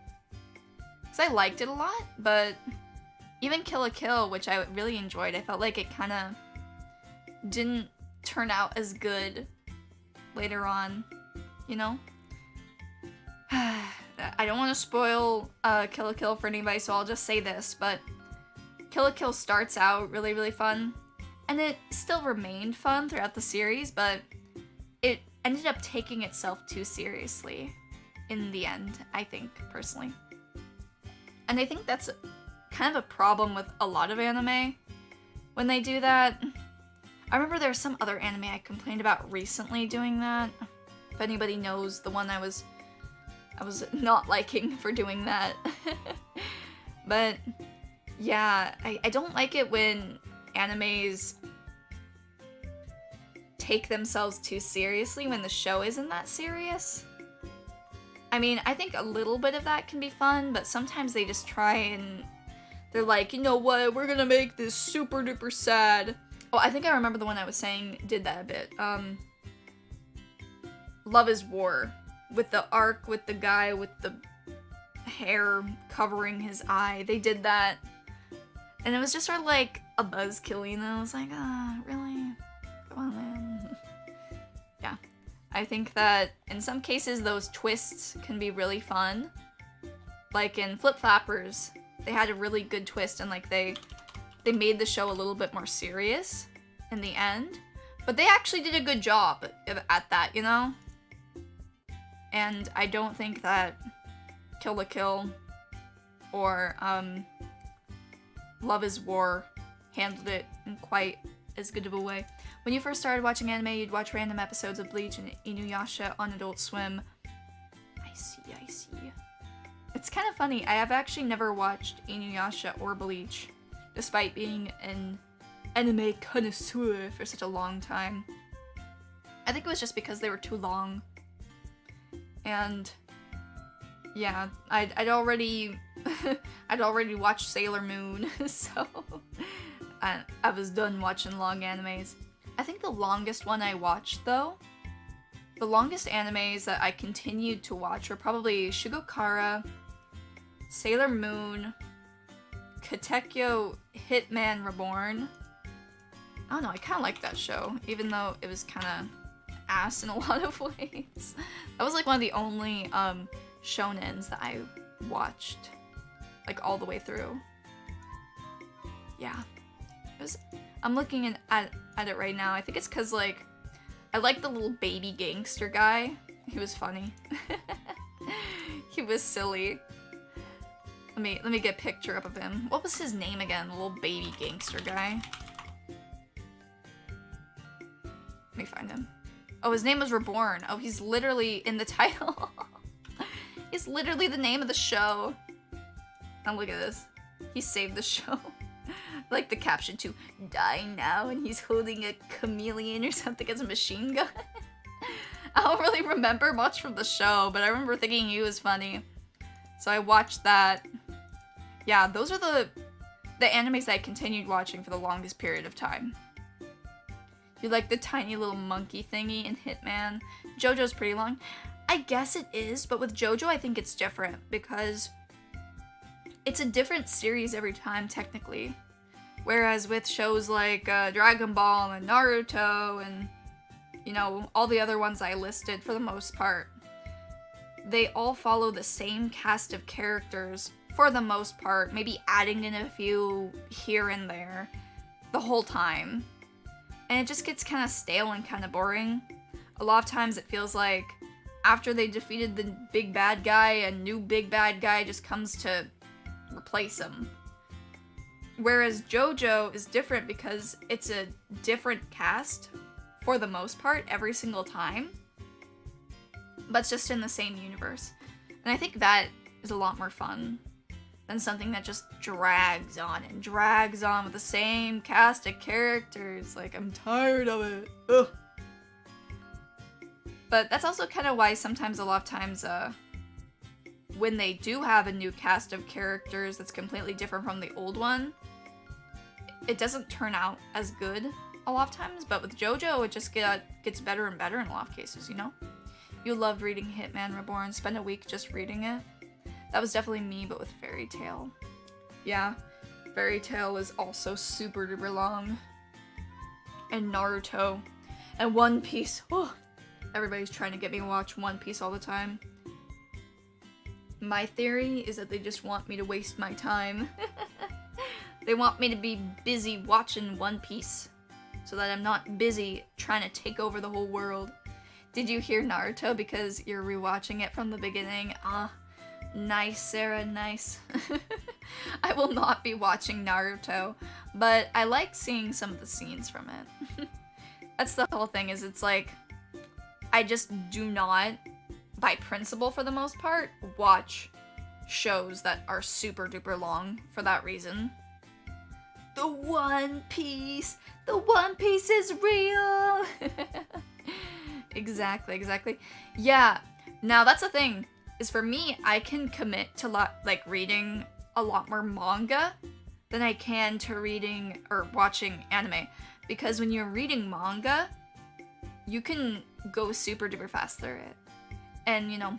Because I liked it a lot, but even Kill la Kill, which I really enjoyed, I felt like it kind of didn't turn out as good later on, you know? I don't want to spoil Kill la Kill for anybody, so I'll just say this, but Kill la Kill starts out really, really fun, and it still remained fun throughout the series, but it ended up taking itself too seriously in the end, I think, personally. And I think that's kind of a problem with a lot of anime when they do that. I remember there was some other anime I complained about recently doing that. If anybody knows the one I was not liking for doing that. But yeah, I don't like it when animes take themselves too seriously when the show isn't that serious. I mean, I think a little bit of that can be fun, but sometimes they just try and they're like, you know what, we're gonna make this super duper sad. Oh, I think I remember the one I was saying did that a bit. Love is War. With the arc, with the guy with the hair covering his eye. They did that. And it was just sort of like a buzzkill, you know? I was like, really? Come on, man. Yeah. I think that in some cases those twists can be really fun. Like in Flip Flappers, they had a really good twist and like they made the show a little bit more serious in the end. But they actually did a good job at that, you know? And I don't think that Kill la Kill or Love is War handled it in quite as good of a way. When you first started watching anime, you'd watch random episodes of Bleach and Inuyasha on Adult Swim. I see. It's kind of funny, I have actually never watched Inuyasha or Bleach, despite being an anime connoisseur for such a long time. I think it was just because they were too long. And yeah, I'd already watched Sailor Moon, so I was done watching long animes. I think the longest one I watched, though, the longest animes that I continued to watch were probably Shigokara, Sailor Moon, Katekyo Hitman Reborn. I don't know, I kind of liked that show, even though it was kind of ass in a lot of ways. That was like one of the only shonens that I watched like all the way through. Yeah. I'm looking at it right now. I think it's because like I like the little baby gangster guy. He was funny. He was silly. Let me get a picture up of him. What was his name again? The little baby gangster guy. Let me find him. Oh, his name was Reborn. Oh, he's literally in the title. He's literally the name of the show. Now look at this. He saved the show. Like the caption too, die now, and he's holding a chameleon or something as a machine gun. I don't really remember much from the show, but I remember thinking he was funny. So I watched that. Yeah, those are the animes that I continued watching for the longest period of time. You like the tiny little monkey thingy in Hitman? JoJo's pretty long. I guess it is, but with JoJo I think it's different because it's a different series every time, technically. Whereas with shows like Dragon Ball and Naruto and, you know, all the other ones I listed for the most part, they all follow the same cast of characters for the most part, maybe adding in a few here and there the whole time. And it just gets kind of stale and kind of boring. A lot of times it feels like after they defeated the big bad guy, a new big bad guy just comes to replace him. Whereas JoJo is different because it's a different cast for the most part every single time, but it's just in the same universe. And I think that is a lot more fun than something that just drags on and drags on with the same cast of characters. Like, I'm tired of it. Ugh. But that's also kind of why sometimes, a lot of times, when they do have a new cast of characters that's completely different from the old one, it doesn't turn out as good a lot of times. But with JoJo, it just gets better and better in a lot of cases, you know? You loved reading Hitman Reborn, spend a week just reading it. That was definitely me, but with Fairy Tail. Yeah, Fairy Tail is also super duper long. And Naruto. And One Piece. Oh, everybody's trying to get me to watch One Piece all the time. My theory is that they just want me to waste my time. They want me to be busy watching One Piece, so that I'm not busy trying to take over the whole world. Did you hear Naruto because you're rewatching it from the beginning? Ah, nice, Sarah, nice. I will not be watching Naruto, but I like seeing some of the scenes from it. That's the whole thing, is it's like, I just do not, by principle for the most part, watch shows that are super duper long for that reason. The One Piece! The One Piece is real! Exactly. Yeah, now that's the thing, is for me, I can commit to reading a lot more manga than I can to reading or watching anime. Because when you're reading manga, you can go super duper fast through it. And, you know,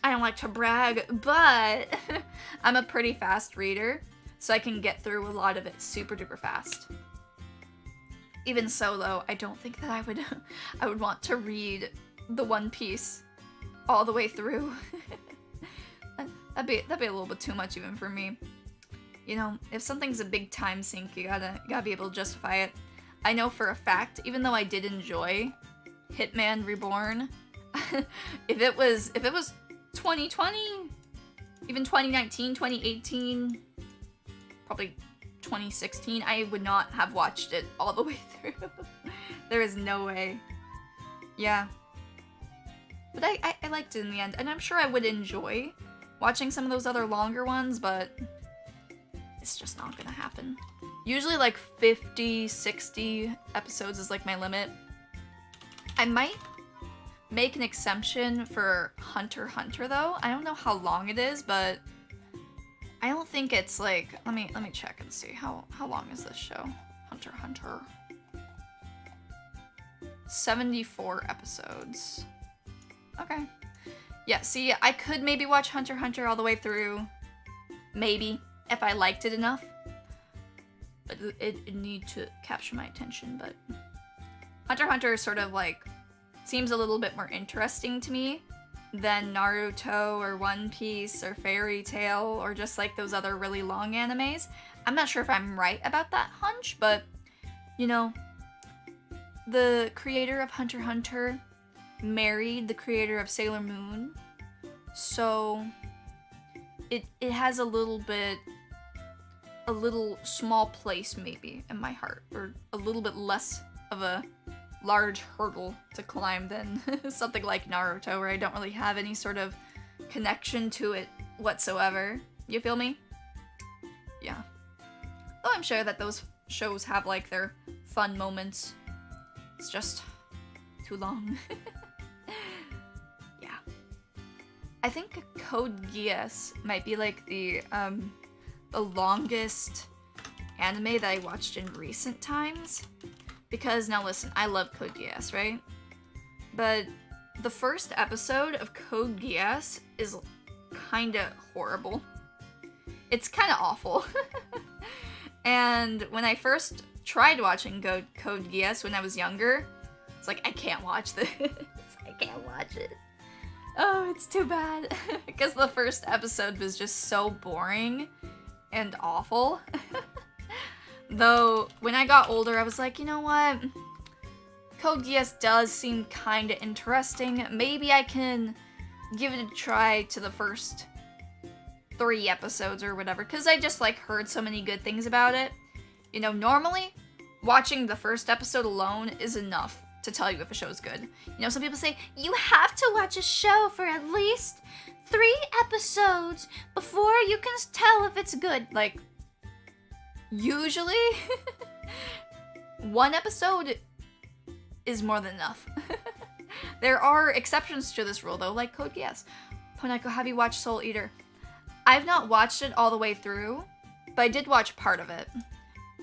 I don't like to brag, but I'm a pretty fast reader, so I can get through a lot of it super duper fast. Even so, though, I don't think that I would want to read the One Piece all the way through. that'd be a little bit too much even for me. You know, if something's a big time sink, you gotta be able to justify it. I know for a fact, even though I did enjoy Hitman Reborn, if it was 2020, even 2019, 2018, probably 2016, I would not have watched it all the way through. There is no way. Yeah. But I liked it in the end, and I'm sure I would enjoy watching some of those other longer ones, but it's just not gonna happen. Usually like 50, 60 episodes is like my limit. I might make an exception for Hunter x Hunter though. I don't know how long it is, but I don't think it's like, let me check and see how long is this show? Hunter x Hunter. 74 episodes. Okay. Yeah, see, I could maybe watch Hunter x Hunter all the way through. Maybe, if I liked it enough. But it need to capture my attention, but Hunter x Hunter is sort of like, seems a little bit more interesting to me than Naruto or One Piece or Fairy Tail or just like those other really long animes. I'm not sure if I'm right about that hunch, but you know, the creator of Hunter x Hunter married the creator of Sailor Moon, so it has a little small place maybe in my heart, or a little bit less of a large hurdle to climb than something like Naruto, where I don't really have any sort of connection to it whatsoever. You feel me? Though I'm sure that those shows have like their fun moments. It's just too long. Yeah. I think Code Geass might be like the longest anime that I watched in recent times. Because now listen, I love Code Geass, right? But the first episode of Code Geass is kinda horrible. It's kinda awful. And when I first tried watching Code Geass when I was younger, it's like, I can't watch this. I can't watch it. Oh, it's too bad. Because the first episode was just so boring and awful. Though, when I got older, I was like, you know what? Code Geass does seem kinda interesting. Maybe I can give it a try to the first 3 episodes or whatever, because I just like heard so many good things about it. You know, normally watching the first episode alone is enough to tell you if a show's good. You know, some people say you have to watch a show for at least 3 episodes before you can tell if it's good. Like, usually 1 episode is more than enough. There are exceptions to this rule though, like Code Geass. Poneko, have you watched Soul Eater? I've not watched it all the way through, but I did watch part of it.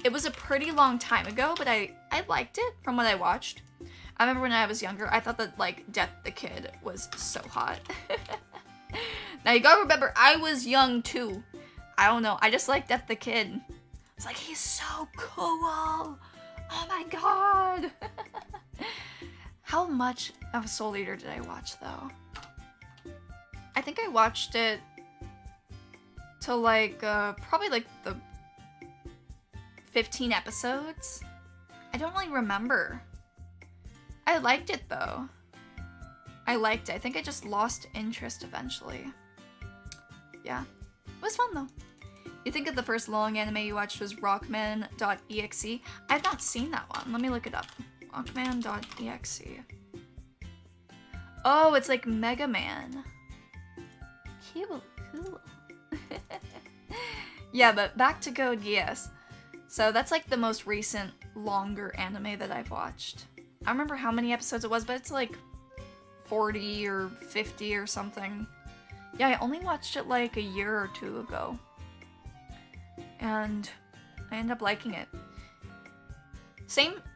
It was a pretty long time ago, but I liked it from what I watched. I remember when I was younger, I thought that, like, Death the Kid was so hot. Now, you gotta remember, I was young, too. I don't know, I just like Death the Kid. It's like, he's so cool! Oh my god! How much of Soul Eater did I watch, though? I think I watched it to like, probably like the 15 episodes. I don't really remember. I liked it though. I liked it. I think I just lost interest eventually. Yeah. It was fun though. You think that the first long anime you watched was Rockman.exe? I've not seen that one. Let me look it up. Rockman.exe. Oh, it's like Mega Man. Cool. Yeah, but back to Code Geass. So that's like the most recent longer anime that I've watched. I don't remember how many episodes it was, but it's like 40 or 50 or something. Yeah, I only watched it like a year or 2 ago. And I ended up liking it.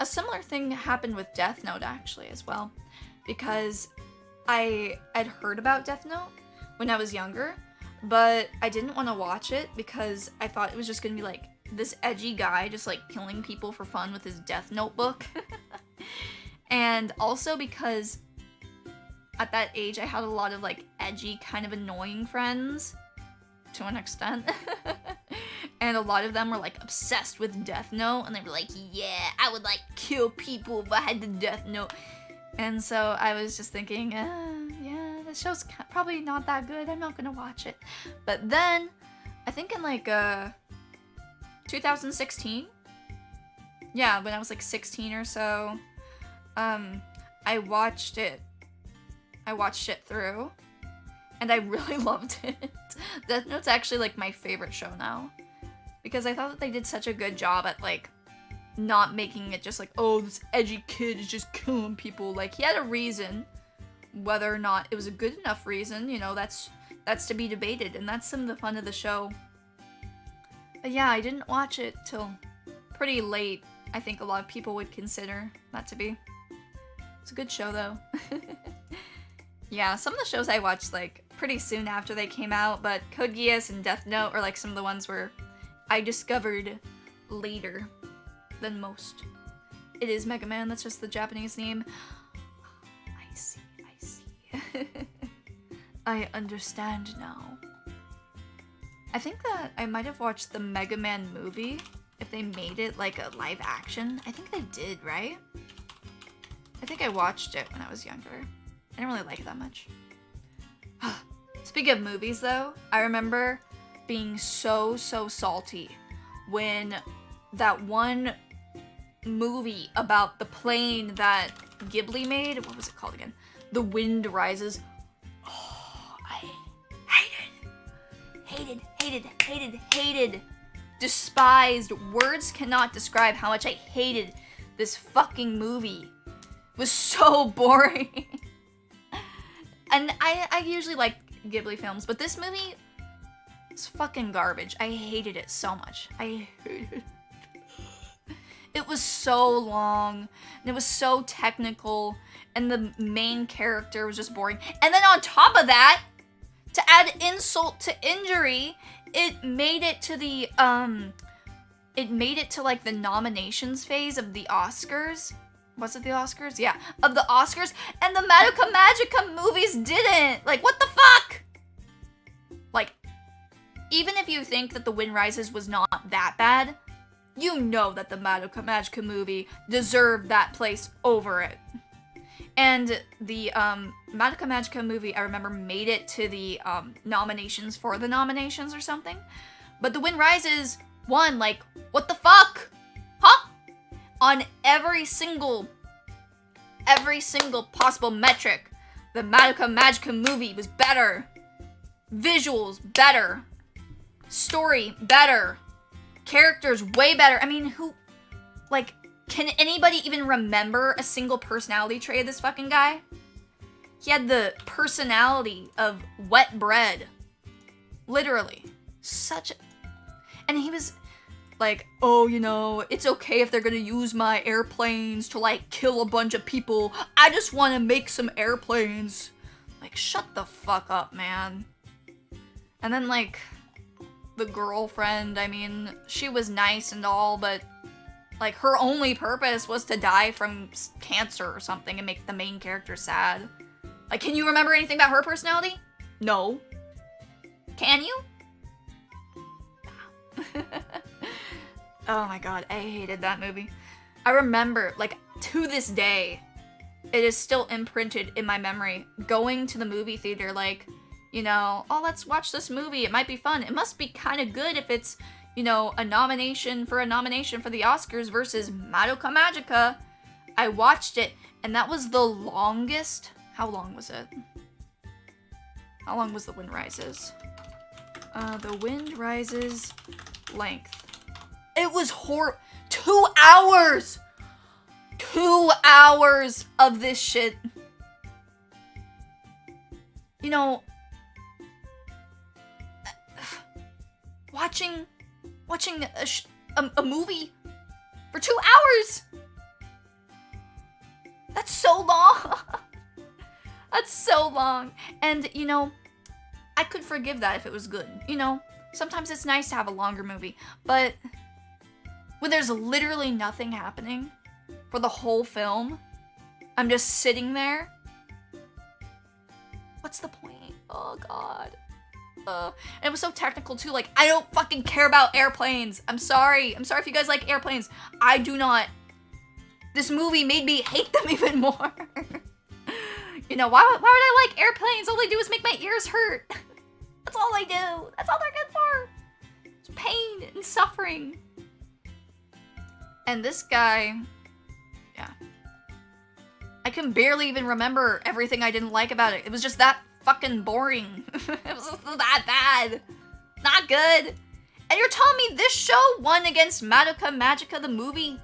A similar thing happened with Death Note actually as well. Because I'd heard about Death Note when I was younger, but I didn't want to watch it because I thought it was just gonna be like this edgy guy just like killing people for fun with his Death Note book. And also because at that age I had a lot of like edgy, kind of annoying friends to an extent. And a lot of them were like obsessed with Death Note, and they were like, yeah, I would like kill people if I had the Death Note. And so I was just thinking, yeah, the show's probably not that good. I'm not gonna watch it. But then, I think in like 2016, yeah, when I was like 16 or so, I watched it through, and I really loved it. Death Note's actually like my favorite show now, because I thought that they did such a good job at like not making it just like, oh, this edgy kid is just killing people. Like, he had a reason. Whether or not it was a good enough reason, you know, that's to be debated, and that's some of the fun of the show. But yeah, I didn't watch it till pretty late. I think a lot of people would consider that to be. It's a good show though. Yeah, some of the shows I watched like pretty soon after they came out, but Code Geass and Death Note are like some of the ones where I discovered later than most. It is Mega Man, that's just the Japanese name. I see. I understand now. I think that I might have watched the Mega Man movie, if they made it like a live action. I think they did, right? I think I watched it when I was younger. I didn't really like it that much. Speaking of movies though, I remember being so salty when that one movie about the plane that Ghibli made, what was it called again? The Wind Rises. Oh, I hated despised, words cannot describe how much I hated this fucking movie. It was so boring. And I usually like Ghibli films, but this movie is fucking garbage. I hated it so much. I hated it. It was so long, and it was so technical, and the main character was just boring. And then on top of that, to add insult to injury, it made it to the, like the nominations phase of the Oscars. Was it the Oscars? Yeah, of the Oscars, and the Madoka Magica movies didn't! Like, what the fuck? Like, even if you think that The Wind Rises was not that bad, you know that the Madoka Magica movie deserved that place over it. And the Madoka Magica movie, I remember, made it to the nominations for the nominations or something. But The Wind Rises won, like, what the fuck? Huh? On every single possible metric, the Madoka Magica movie was better. Visuals, better. Story, better. Characters, way better. I mean, who... Like, can anybody even remember a single personality trait of this fucking guy? He had the personality of wet bread. Literally. Such a... And he was like, oh, you know, it's okay if they're gonna use my airplanes to, like, kill a bunch of people. I just want to make some airplanes. Like, shut the fuck up, man. And then, like, the girlfriend, I mean, she was nice and all, but, like, her only purpose was to die from cancer or something and make the main character sad. Like, can you remember anything about her personality? No. Can you? Oh my god, I hated that movie. I remember, like, to this day, it is still imprinted in my memory, going to the movie theater, like, you know, oh, let's watch this movie, it might be fun. It must be kind of good if it's, you know, a nomination for the Oscars versus Madoka Magica. I watched it, and that was the longest. How long was it? How long was The Wind Rises? The Wind Rises length. It was 2 hours! 2 hours of this shit. You know, watching a movie for 2 hours. That's so long. That's so long. And, you know, I could forgive that if it was good. You know, sometimes it's nice to have a longer movie. But when there's literally nothing happening for the whole film, I'm just sitting there. What's the point? Oh, God. And it was so technical, too. Like, I don't fucking care about airplanes. I'm sorry. I'm sorry if you guys like airplanes. I do not. This movie made me hate them even more. You know, why would I like airplanes? All they do is make my ears hurt. That's all they do. That's all they're good for. It's pain and suffering. And this guy, yeah. I can barely even remember everything I didn't like about it. It was just that fucking boring. It was just that bad. Not good. And you're telling me this show won against Madoka Magica the movie?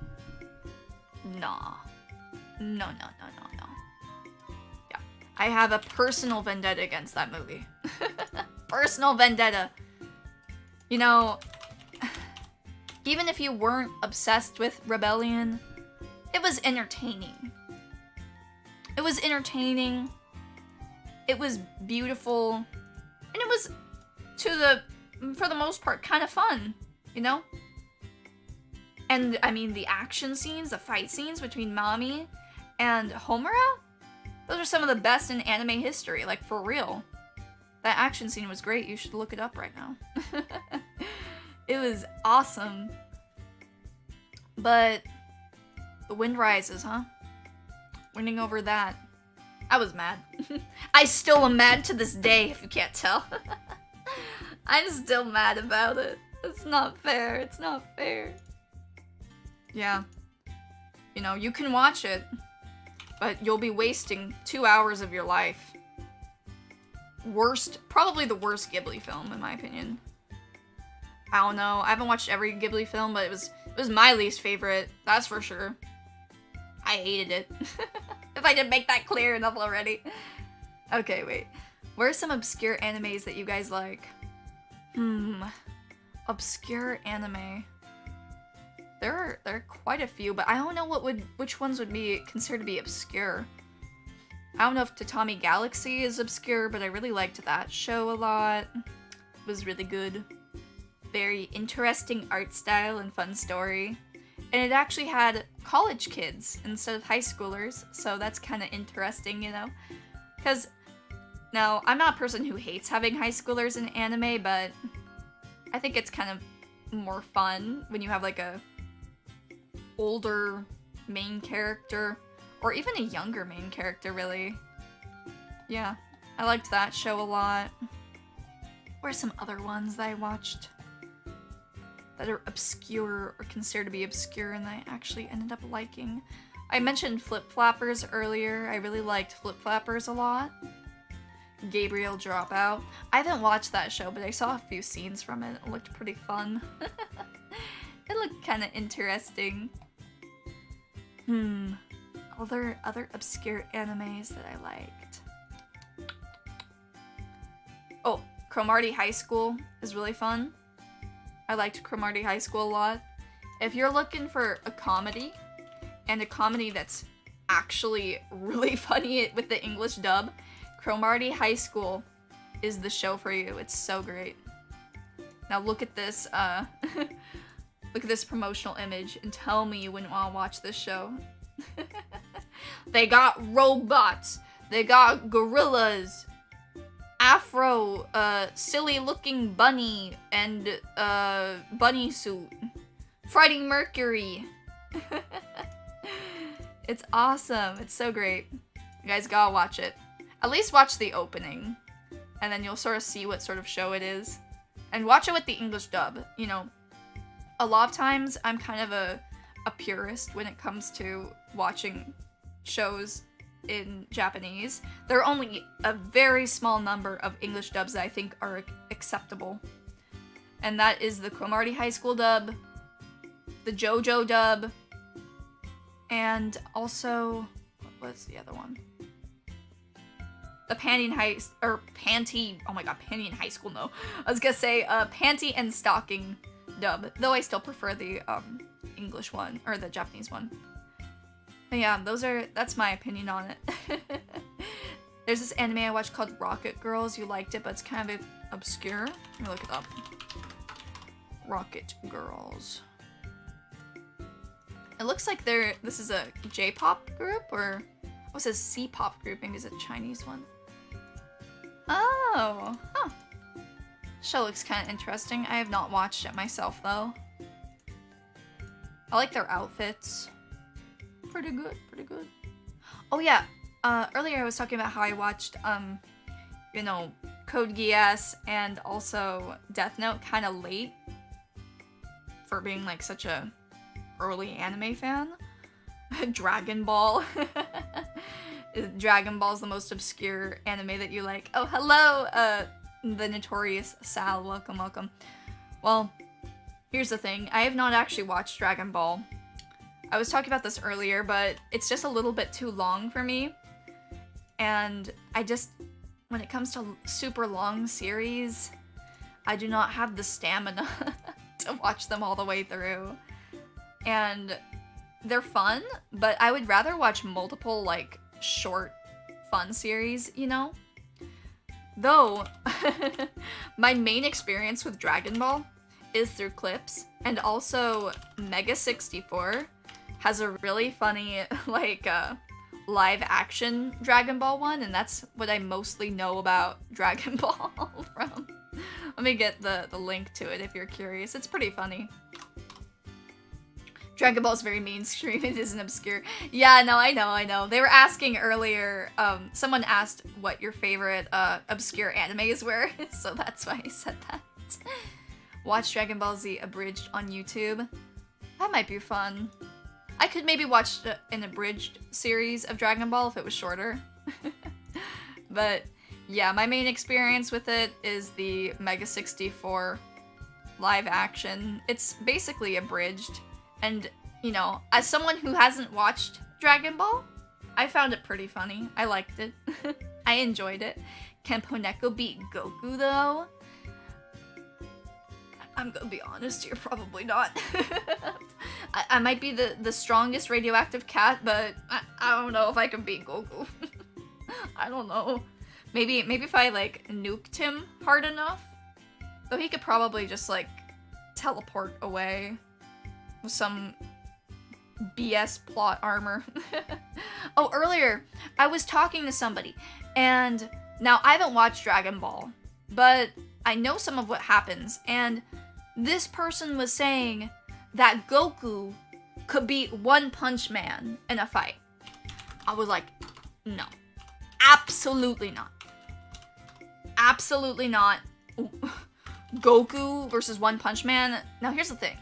Nah. No. Yeah. I have a personal vendetta against that movie. Personal vendetta. You know, even if you weren't obsessed with Rebellion, it was entertaining. It was entertaining. It was beautiful. And it was, for the most part, kind of fun, you know? And, I mean, the action scenes, the fight scenes between Mami and Homura, those are some of the best in anime history, like, for real. That action scene was great. You should look it up right now. It was awesome. But The Wind Rises, huh? Winning over that. I was mad. I still am mad to this day, if you can't tell. I'm still mad about it. It's not fair. It's not fair. Yeah. You know, you can watch it, but you'll be wasting 2 hours of your life. Probably the worst Ghibli film, in my opinion. I don't know. I haven't watched every Ghibli film, but it was my least favorite. That's for sure. I hated it. If I didn't make that clear enough already. Okay, wait. What are some obscure animes that you guys like? Obscure anime. There are quite a few, but I don't know which ones would be considered to be obscure. I don't know if Tatami Galaxy is obscure, but I really liked that show a lot. It was really good. Very interesting art style and fun story. And it actually had college kids instead of high schoolers, so that's kind of interesting, you know? Because, now, I'm not a person who hates having high schoolers in anime, but I think it's kind of more fun when you have, like, a older main character, or even a younger main character, really. Yeah, I liked that show a lot. What are some other ones that I watched that are obscure or considered to be obscure and I actually ended up liking? I mentioned Flip Flappers earlier. I really liked Flip Flappers a lot. Gabriel Dropout. I haven't watched that show, but I saw a few scenes from it. It looked pretty fun. It looked kind of interesting. Other obscure animes that I liked. Oh, Cromartie High School is really fun. I liked Cromartie High School a lot. If you're looking for a comedy, and a comedy that's actually really funny with the English dub, Cromartie High School is the show for you. It's so great. Now look at this, look at this promotional image and tell me you wouldn't want to watch this show. They got robots, they got gorillas, afro, silly looking bunny, and, bunny suit. Freddie Mercury. It's awesome. It's so great. You guys gotta watch it. At least watch the opening, and then you'll sort of see what sort of show it is. And watch it with the English dub. You know, a lot of times I'm kind of a purist when it comes to watching shows in Japanese. There are only a very small number of English dubs that I think are acceptable. And that is the Cromartie High School dub, the JoJo dub, and also, what was the other one? The Panty in High School, no. I was gonna say, Panty and Stocking dub, though I still prefer the, English one, or the Japanese one. But yeah, that's my opinion on it. There's this anime I watched called Rocket Girls. You liked it, but it's kind of obscure. Let me look it up. Rocket Girls. It looks like this is a J-pop group, or it says C-pop group. Maybe it's a Chinese one. Oh, huh. Show looks kind of interesting. I have not watched it myself, though. I like their outfits. Pretty good, pretty good. Oh yeah, earlier I was talking about how I watched, you know, Code Geass and also Death Note kind of late for being like such a early anime fan. Dragon Ball. Dragon Ball's the most obscure anime that you like. Oh, hello, the notorious Sal. Welcome, welcome. Well, here's the thing. I have not actually watched Dragon Ball. I was talking about this earlier, but it's just a little bit too long for me. And when it comes to super long series, I do not have the stamina to watch them all the way through. And they're fun, but I would rather watch multiple, like, short, fun series, you know? Though, my main experience with Dragon Ball is through clips, and also Mega 64 has a really funny, like, live-action Dragon Ball one, and that's what I mostly know about Dragon Ball from. Let me get the link to it if you're curious. It's pretty funny. Dragon Ball is very mainstream. It isn't obscure. Yeah, no, I know. They were asking earlier, someone asked what your favorite obscure animes were, so that's why I said that. Watch Dragon Ball Z abridged on YouTube. That might be fun. I could maybe watch an abridged series of Dragon Ball if it was shorter. But yeah, my main experience with it is the Mega 64 live action. It's basically abridged. And, you know, as someone who hasn't watched Dragon Ball, I found it pretty funny. I liked it. I enjoyed it. Can Poneko beat Goku, though? I'm gonna be honest here, probably not. I might be the strongest radioactive cat, but I don't know if I can beat Goku. I don't know. Maybe if I, like, nuked him hard enough. Though he could probably just, like, teleport away with some BS plot armor. Oh, earlier, I was talking to somebody, and now I haven't watched Dragon Ball, but I know some of what happens, and this person was saying that Goku could beat One Punch Man in a fight. I was like, no. Absolutely not. Absolutely not. Goku versus One Punch Man. Now here's the thing.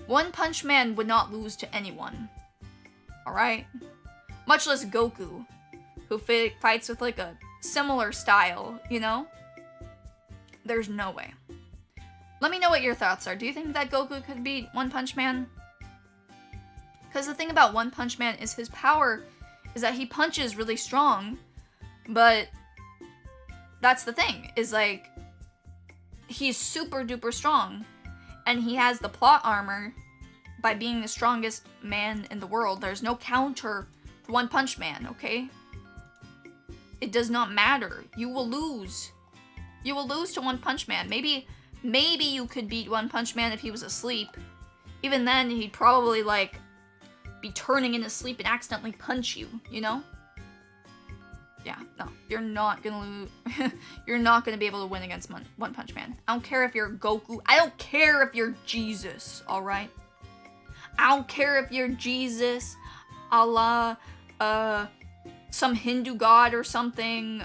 One Punch Man would not lose to anyone. Alright? Much less Goku, who fights with like a similar style, you know? There's no way. Let me know what your thoughts are. Do you think that Goku could beat One Punch Man? Because the thing about One Punch Man is his power is that he punches really strong, but that's the thing, is like, he's super duper strong, and he has the plot armor by being the strongest man in the world. There's no counter to One Punch Man, okay? It does not matter. You will lose. You will lose to One Punch Man. Maybe you could beat One Punch Man if he was asleep. Even then, he'd probably, like, be turning in his sleep and accidentally punch you, you know? Yeah, no, you're not gonna lose. You're not gonna be able to win against One Punch Man. I don't care if you're Goku. I don't care if you're Jesus, alright? I don't care if you're Jesus, Allah, some Hindu god or something,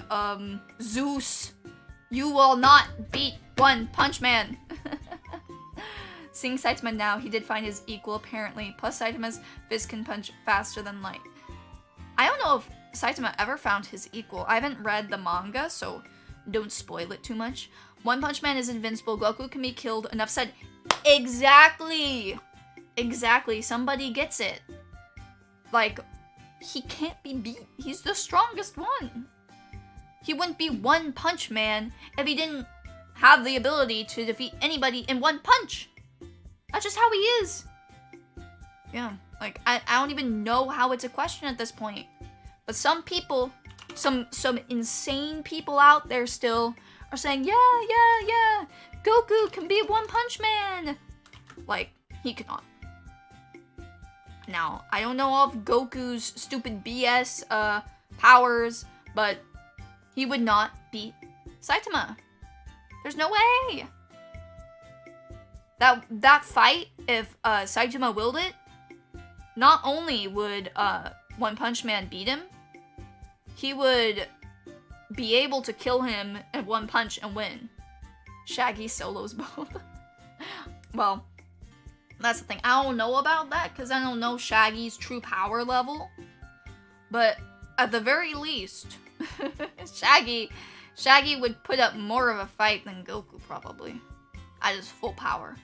Zeus. You will not beat One Punch Man. Seeing Saitama now, he did find his equal apparently. Plus Saitama's fist can punch faster than light. I don't know if Saitama ever found his equal. I haven't read the manga, so don't spoil it too much. One Punch Man is invincible. Goku can be killed. Enough said. Exactly! Exactly. Somebody gets it. Like, he can't be beat. He's the strongest one. He wouldn't be One Punch Man if he didn't have the ability to defeat anybody in one punch. That's just how he is. Yeah, like, I don't even know how it's a question at this point. But some people, some insane people out there still are saying, yeah, Goku can beat One Punch Man. Like, he cannot. Now, I don't know of Goku's stupid BS powers, but he would not beat Saitama. There's no way. That fight, if Saitama willed it, not only would One Punch Man beat him, he would be able to kill him in one punch and win. Shaggy solos both. Well, that's the thing. I don't know about that because I don't know Shaggy's true power level. But at the very least, Shaggy would put up more of a fight than Goku probably. At his full power.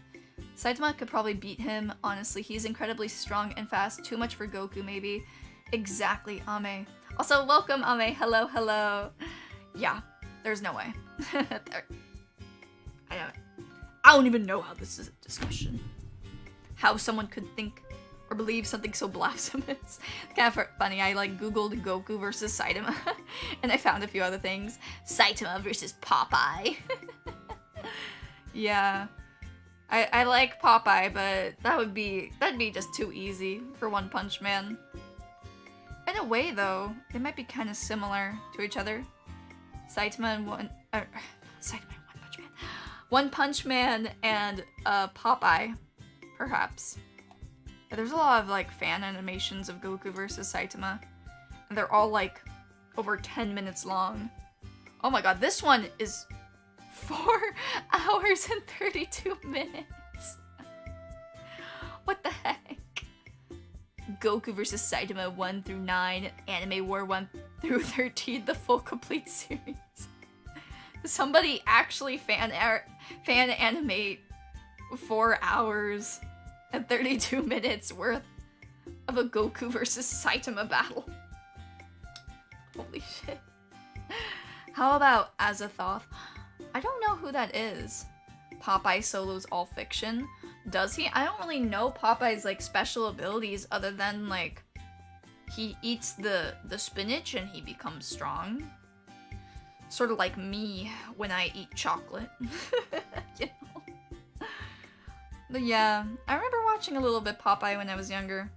Saitama could probably beat him, honestly. He's incredibly strong and fast. Too much for Goku, maybe. Exactly, Ame. Also, welcome, Ame. Hello, hello. Yeah, there's no way. I don't even know how this is a discussion. How someone could think or believe something so blasphemous. Kind of funny, I like googled Goku versus Saitama and I found a few other things. Saitama versus Popeye. Yeah. I like Popeye, but that'd be just too easy for One Punch Man. In a way though, they might be kind of similar to each other. Saitama and One Punch Man. One Punch Man and Popeye, perhaps. Yeah, there's a lot of like fan animations of Goku versus Saitama, and they're all like over 10 minutes long. Oh my god, this one is 4 hours and 32 minutes. What the heck? Goku vs. Saitama 1 through 9, Anime War 1 through 13, the full complete series. Somebody actually fan animate 4 hours and 32 minutes worth of a Goku versus Saitama battle. Holy shit. How about Azathoth? I don't know who that is. Popeye Solo's all fiction. Does he? I don't really know Popeye's like special abilities other than like he eats the spinach and he becomes strong. Sort of like me when I eat chocolate. You know? But yeah, I remember watching a little bit Popeye when I was younger.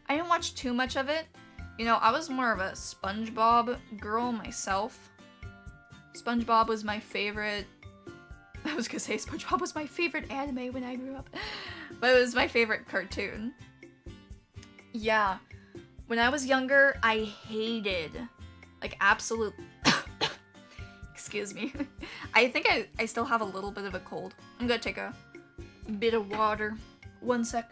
I didn't watch too much of it. You know, I was more of a SpongeBob girl myself. SpongeBob was my favorite. I was gonna say SpongeBob was my favorite anime when I grew up. But it was my favorite cartoon. Yeah. When I was younger, I hated, like, absolute... Excuse me. I think I still have a little bit of a cold. I'm gonna take a bit of water. One sec.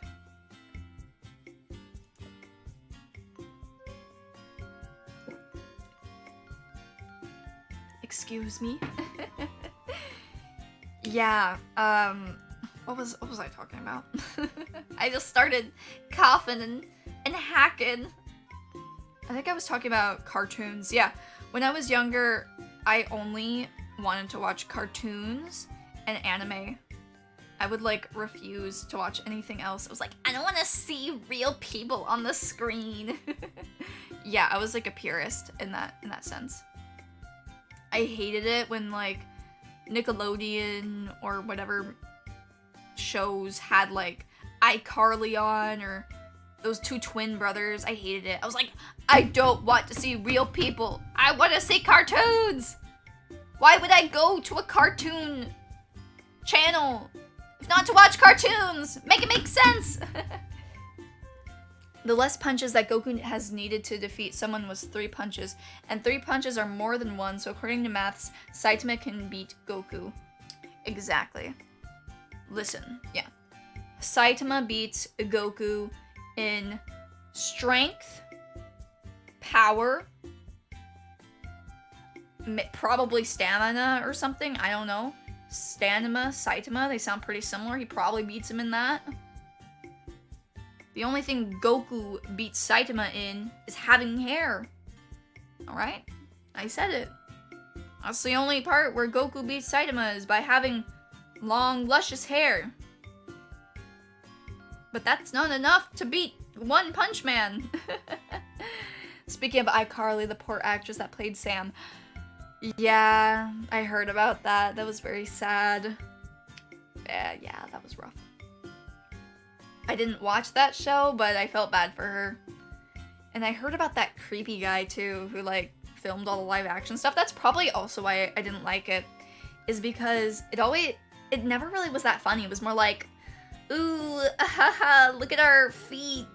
Excuse me. Yeah, what was I talking about? I just started coughing and hacking. I think I was talking about cartoons. Yeah, when I was younger, I only wanted to watch cartoons and anime. I would like refuse to watch anything else. I was like, I don't want to see real people on the screen. Yeah, I was like a purist in that sense. I hated it when like Nickelodeon or whatever shows had like iCarly on or those two twin brothers. I hated it. I was like, I don't want to see real people. I want to see cartoons. Why would I go to a cartoon channel if not to watch cartoons? Make it make sense. The less punches that Goku has needed to defeat someone was 3 punches, and 3 punches are more than 1, so according to maths, Saitama can beat Goku. Exactly. Listen, yeah. Saitama beats Goku in strength, power, probably stamina or something, I don't know. Stamina, Saitama, they sound pretty similar. He probably beats him in that. The only thing Goku beats Saitama in is having hair. Alright? I said it. That's the only part where Goku beats Saitama is by having long, luscious hair. But that's not enough to beat One Punch Man. Speaking of iCarly, the poor actress that played Sam. Yeah, I heard about that. That was very sad. Yeah, that was rough. I didn't watch that show, but I felt bad for her. And I heard about that creepy guy, too, who, like, filmed all the live-action stuff. That's probably also why I didn't like it, is because it never really was that funny. It was more like, ooh, haha, look at our feet.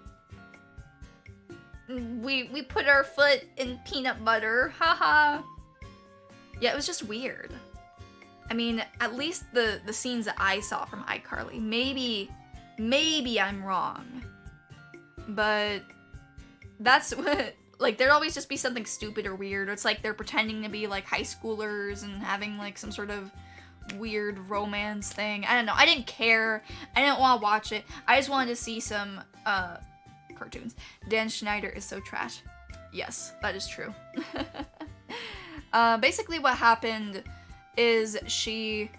We put our foot in peanut butter, haha. Yeah, it was just weird. I mean, at least the scenes that I saw from iCarly, maybe I'm wrong, but that's what, like, there'd always just be something stupid or weird, or it's like they're pretending to be, like, high schoolers and having, like, some sort of weird romance thing. I don't know. I didn't care. I didn't want to watch it. I just wanted to see some, cartoons. Dan Schneider is so trash. Yes, that is true. Basically what happened is she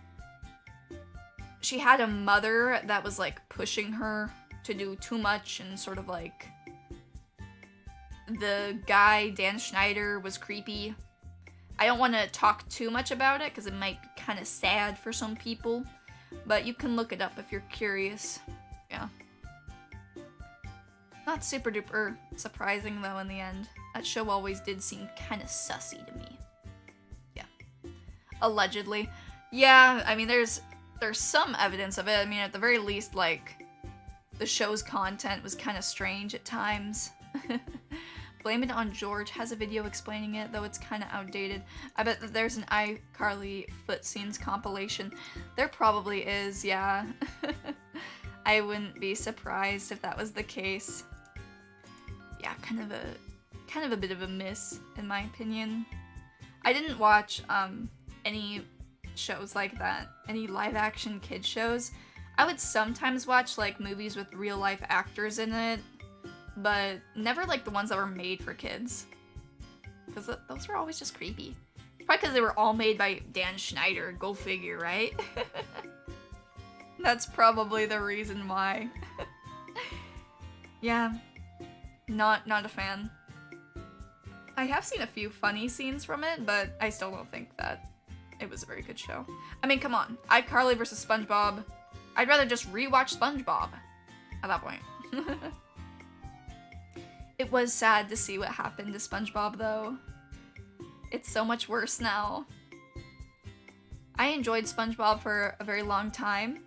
had a mother that was, like, pushing her to do too much, and sort of, like, the guy, Dan Schneider, was creepy. I don't want to talk too much about it, because it might be kind of sad for some people, but you can look it up if you're curious. Yeah. Not super duper surprising, though, in the end. That show always did seem kind of sussy to me. Yeah. Allegedly. Yeah, I mean, there's some evidence of it. I mean, at the very least, like, the show's content was kind of strange at times. Blame It on George has a video explaining it, though it's kind of outdated. I bet that there's an iCarly foot scenes compilation. There probably is, yeah. I wouldn't be surprised if that was the case. Yeah, kind of a bit of a miss, in my opinion. I didn't watch any shows like that, any live action kid shows. I would sometimes watch like movies with real life actors in it, but never like the ones that were made for kids. Because those were always just creepy. Probably because they were all made by Dan Schneider, go figure, right? That's probably the reason why. Yeah, not a fan. I have seen a few funny scenes from it, but I still don't think that it was a very good show. I mean, come on. iCarly versus SpongeBob. I'd rather just rewatch SpongeBob at that point. It was sad to see what happened to SpongeBob, though. It's so much worse now. I enjoyed SpongeBob for a very long time,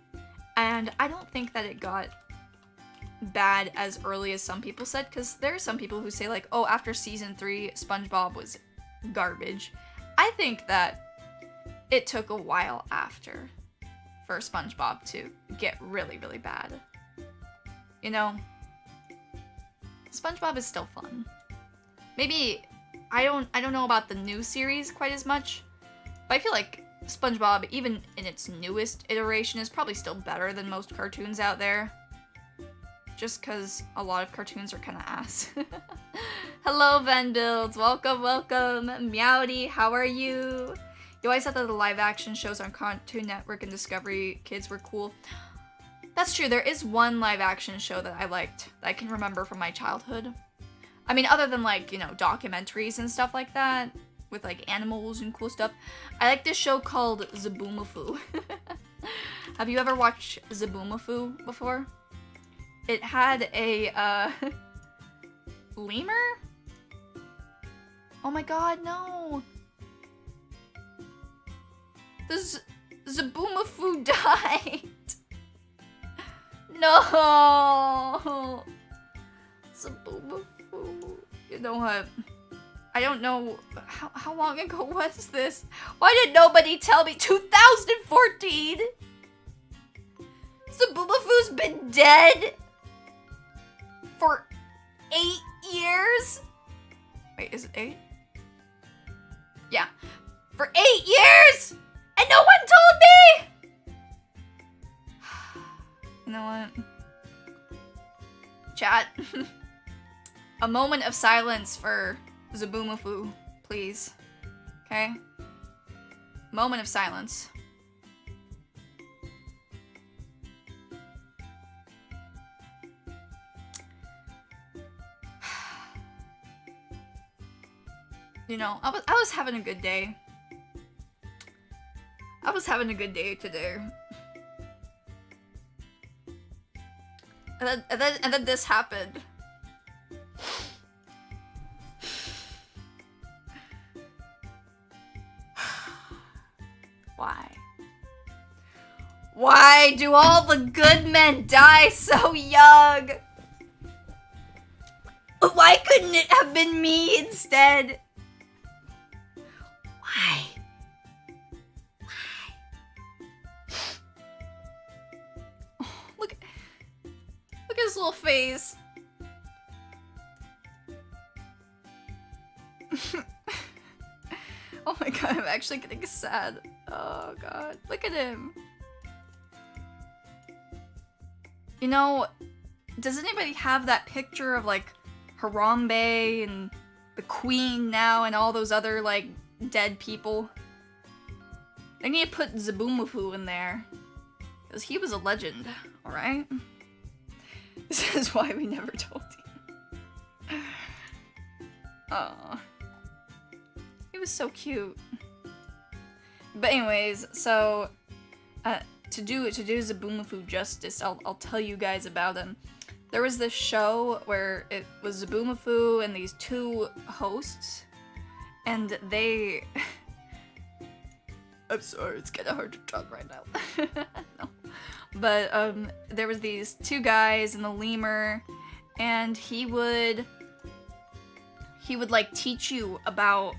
and I don't think that it got bad as early as some people said, because there are some people who say like, oh, after season 3, SpongeBob was garbage. I think that it took a while after for SpongeBob to get really, really bad. You know, SpongeBob is still fun. Maybe, I don't know about the new series quite as much, but I feel like SpongeBob, even in its newest iteration, is probably still better than most cartoons out there. Just because a lot of cartoons are kind of ass. Hello, Van Builds. Welcome, welcome. Meowdy, how are you? You always thought that the live-action shows on Cartoon Network and Discovery Kids were cool. That's true. There is one live-action show that I liked that I can remember from my childhood. I mean, other than, like, you know, documentaries and stuff like that, with, like, animals and cool stuff, I like this show called Zaboomafoo. Have you ever watched Zaboomafoo before? It had a, lemur? Oh my god, no! The Zaboomafoo died! No! Zaboomafoo. You know what? I don't know. How long ago was this? Why did nobody tell me? 2014? Zaboomafoo's been dead for 8 years? Wait, is it 8? Yeah. For 8 years! And no one told me! You know what? Chat. A moment of silence for Zaboomafoo, please. Okay? Moment of silence. You know, I was having a good day. I was having a good day today. And then this happened. Why? Why do all the good men die so young? Why couldn't it have been me instead? Why? Oh, look at his little face. Oh my god, I'm actually getting sad. Oh god, look at him. You know, does anybody have that picture of like Harambe and the Queen now and all those other like dead people? I need to put Zaboomafoo in there, because he was a legend, alright? This is why we never told you. Aww. He was so cute. But anyways, so to do Zaboomafoo justice, I'll tell you guys about him. There was this show where it was Zaboomafoo and these two hosts, and they... I'm sorry, it's kind of hard to talk right now. No. But there was these two guys and the lemur, and he would like teach you about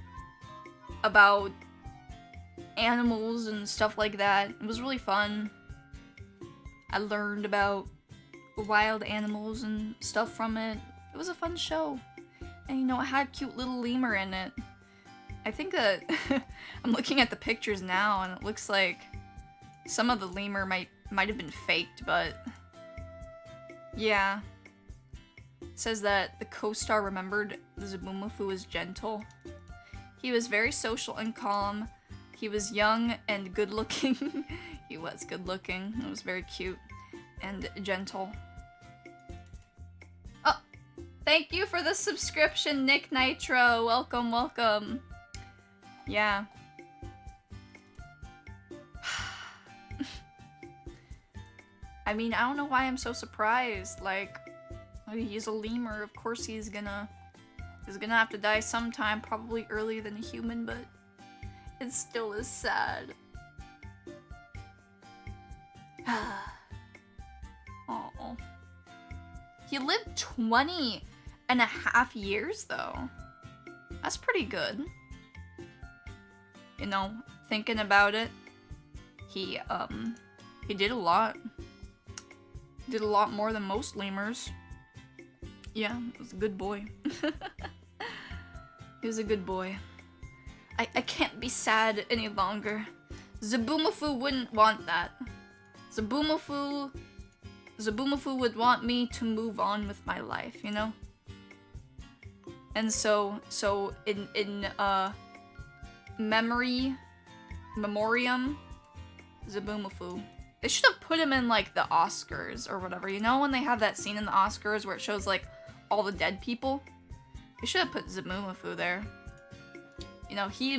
animals and stuff like that. It was really fun. I learned about wild animals and stuff from it. It was a fun show. And you know, it had a cute little lemur in it. I think that I'm looking at the pictures now and it looks like some of the lemur might might have been faked, but yeah. It says that the co-star remembered Zabumafu as gentle. He was very social and calm. He was young and good-looking. He was good-looking. It was very cute and gentle. Oh, thank you for the subscription, Nick Nitro. Welcome, welcome. Yeah. I mean, I don't know why I'm so surprised. Like, he's a lemur. Of course he's gonna have to die sometime, probably earlier than a human, but it still is sad. Oh. He lived 20 and a half years, though. That's pretty good. You know, thinking about it, he did a lot. Did a lot more than most lemurs. Yeah, he was a good boy. He was a good boy. I can't be sad any longer. Zabumafu wouldn't want that. Zabumafu would want me to move on with my life, you know? And so in memoriam, Zabumafu. They should have put him in, like, the Oscars or whatever. You know when they have that scene in the Oscars where it shows, like, all the dead people? They should have put Zabumafu there. You know, he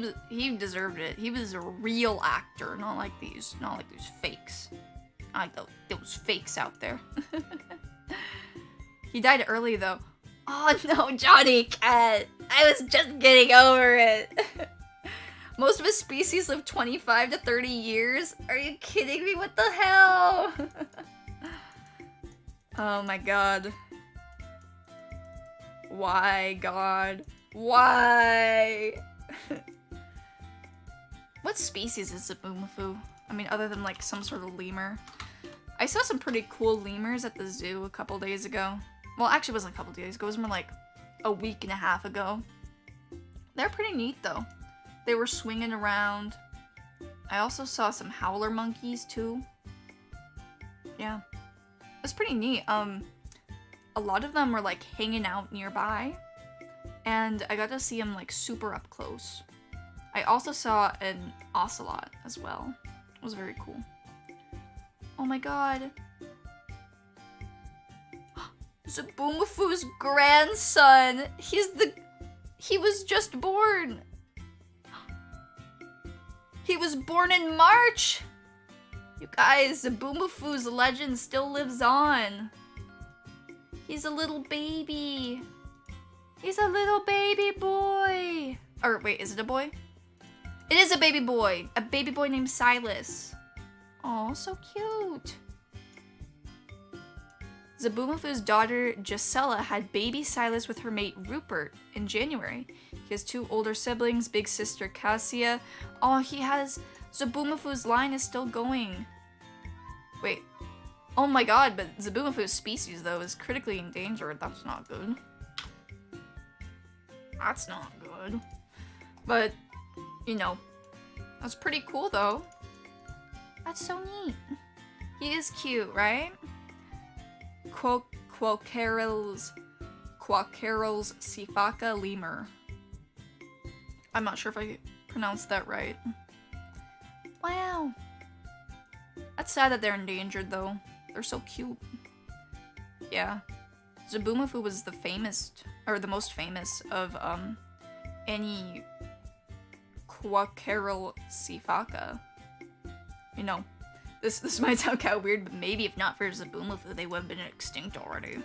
deserved it. He was a real actor, not like these fakes. Not like those fakes out there. He died early, though. Oh, no, Johnny Cat. I was just getting over it. Most of his species live 25 to 30 years. Are you kidding me? What the hell? Oh my god. Why, God? Why? What species is Zabumafu? I mean, other than like some sort of lemur. I saw some pretty cool lemurs at the zoo a couple days ago. Well, actually it wasn't a couple days ago. It was more like a week and a half ago. They're pretty neat though. They were swinging around. I also saw some howler monkeys too. Yeah. It was pretty neat. A lot of them were like hanging out nearby. And I got to see them like super up close. I also saw an ocelot as well. It was very cool. Oh my god. Zabumafu's grandson! He was just born! He was born in March! You guys, Zabumafu's legend still lives on. He's a little baby. He's a little baby boy. Or wait, is it a boy? It is a baby boy. A baby boy named Silas. Oh, so cute. Zabumafu's daughter, Gisela, had baby Silas with her mate, Rupert, in January. He has 2 older siblings, big sister, Cassia. Oh, he has... Zabumafu's line is still going. Wait. Oh my god, but Zabumafu's species, though, is critically endangered. That's not good. That's not good. But, you know, that's pretty cool, though. That's so neat. He is cute, right? Quaquerel's Sifaka lemur. I'm not sure if I pronounced that right. Wow. That's sad that they're endangered, though. They're so cute. Yeah. Zabumafu was the most famous of, any Quaquerel Sifaka. You know, this might sound kind of weird, but maybe if not for Zabumafu, they would have been extinct already.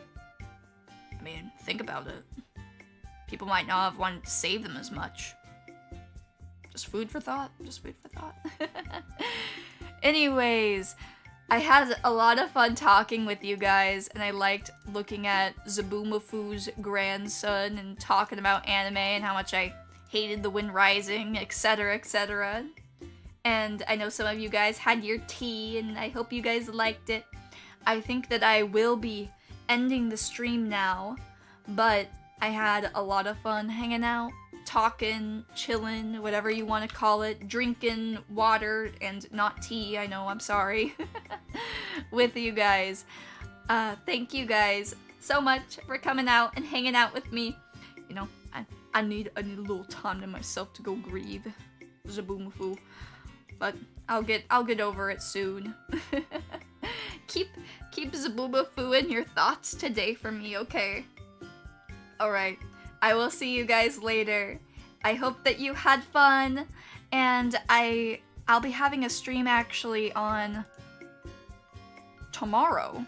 I mean, think about it. People might not have wanted to save them as much. Just food for thought. Just food for thought. Anyways, I had a lot of fun talking with you guys, and I liked looking at Zabumafu's grandson and talking about anime and how much I hated The Wind Rising, etc., etc. And I know some of you guys had your tea, and I hope you guys liked it. I think that I will be ending the stream now, but I had a lot of fun hanging out talking, chilling, whatever you want to call it, drinking water and not tea, I know, I'm sorry, with you guys. Thank you guys so much for coming out and hanging out with me. You know, I need a little time to myself to go grieve Zaboomafoo, but I'll get over it soon. keep Zaboomafoo in your thoughts today for me, okay? Alright, I will see you guys later. I hope that you had fun, and I'll be having a stream actually on tomorrow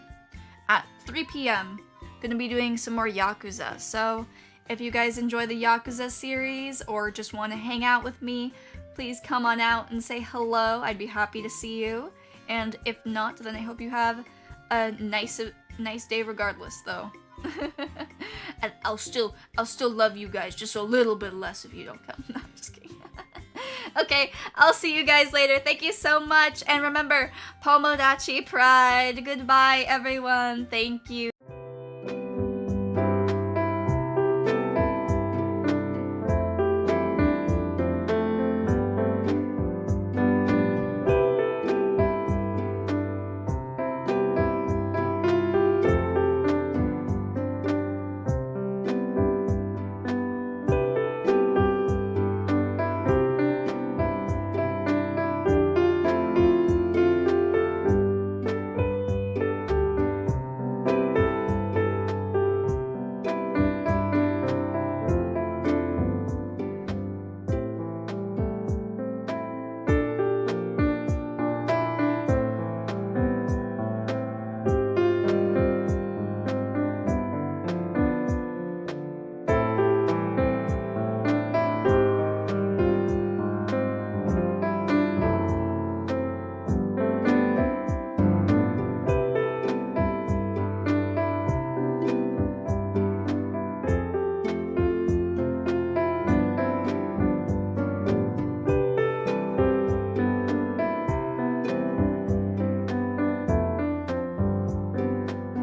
at 3 p.m. Gonna be doing some more Yakuza, so if you guys enjoy the Yakuza series or just want to hang out with me, please come on out and say hello. I'd be happy to see you. And if not, then I hope you have a nice day regardless, though. And I'll still love you guys, just a little bit less if you don't come. No, I'm just kidding. Okay, I'll see you guys later. Thank you so much. And remember, Tomodachi Pride. Goodbye, everyone. Thank you.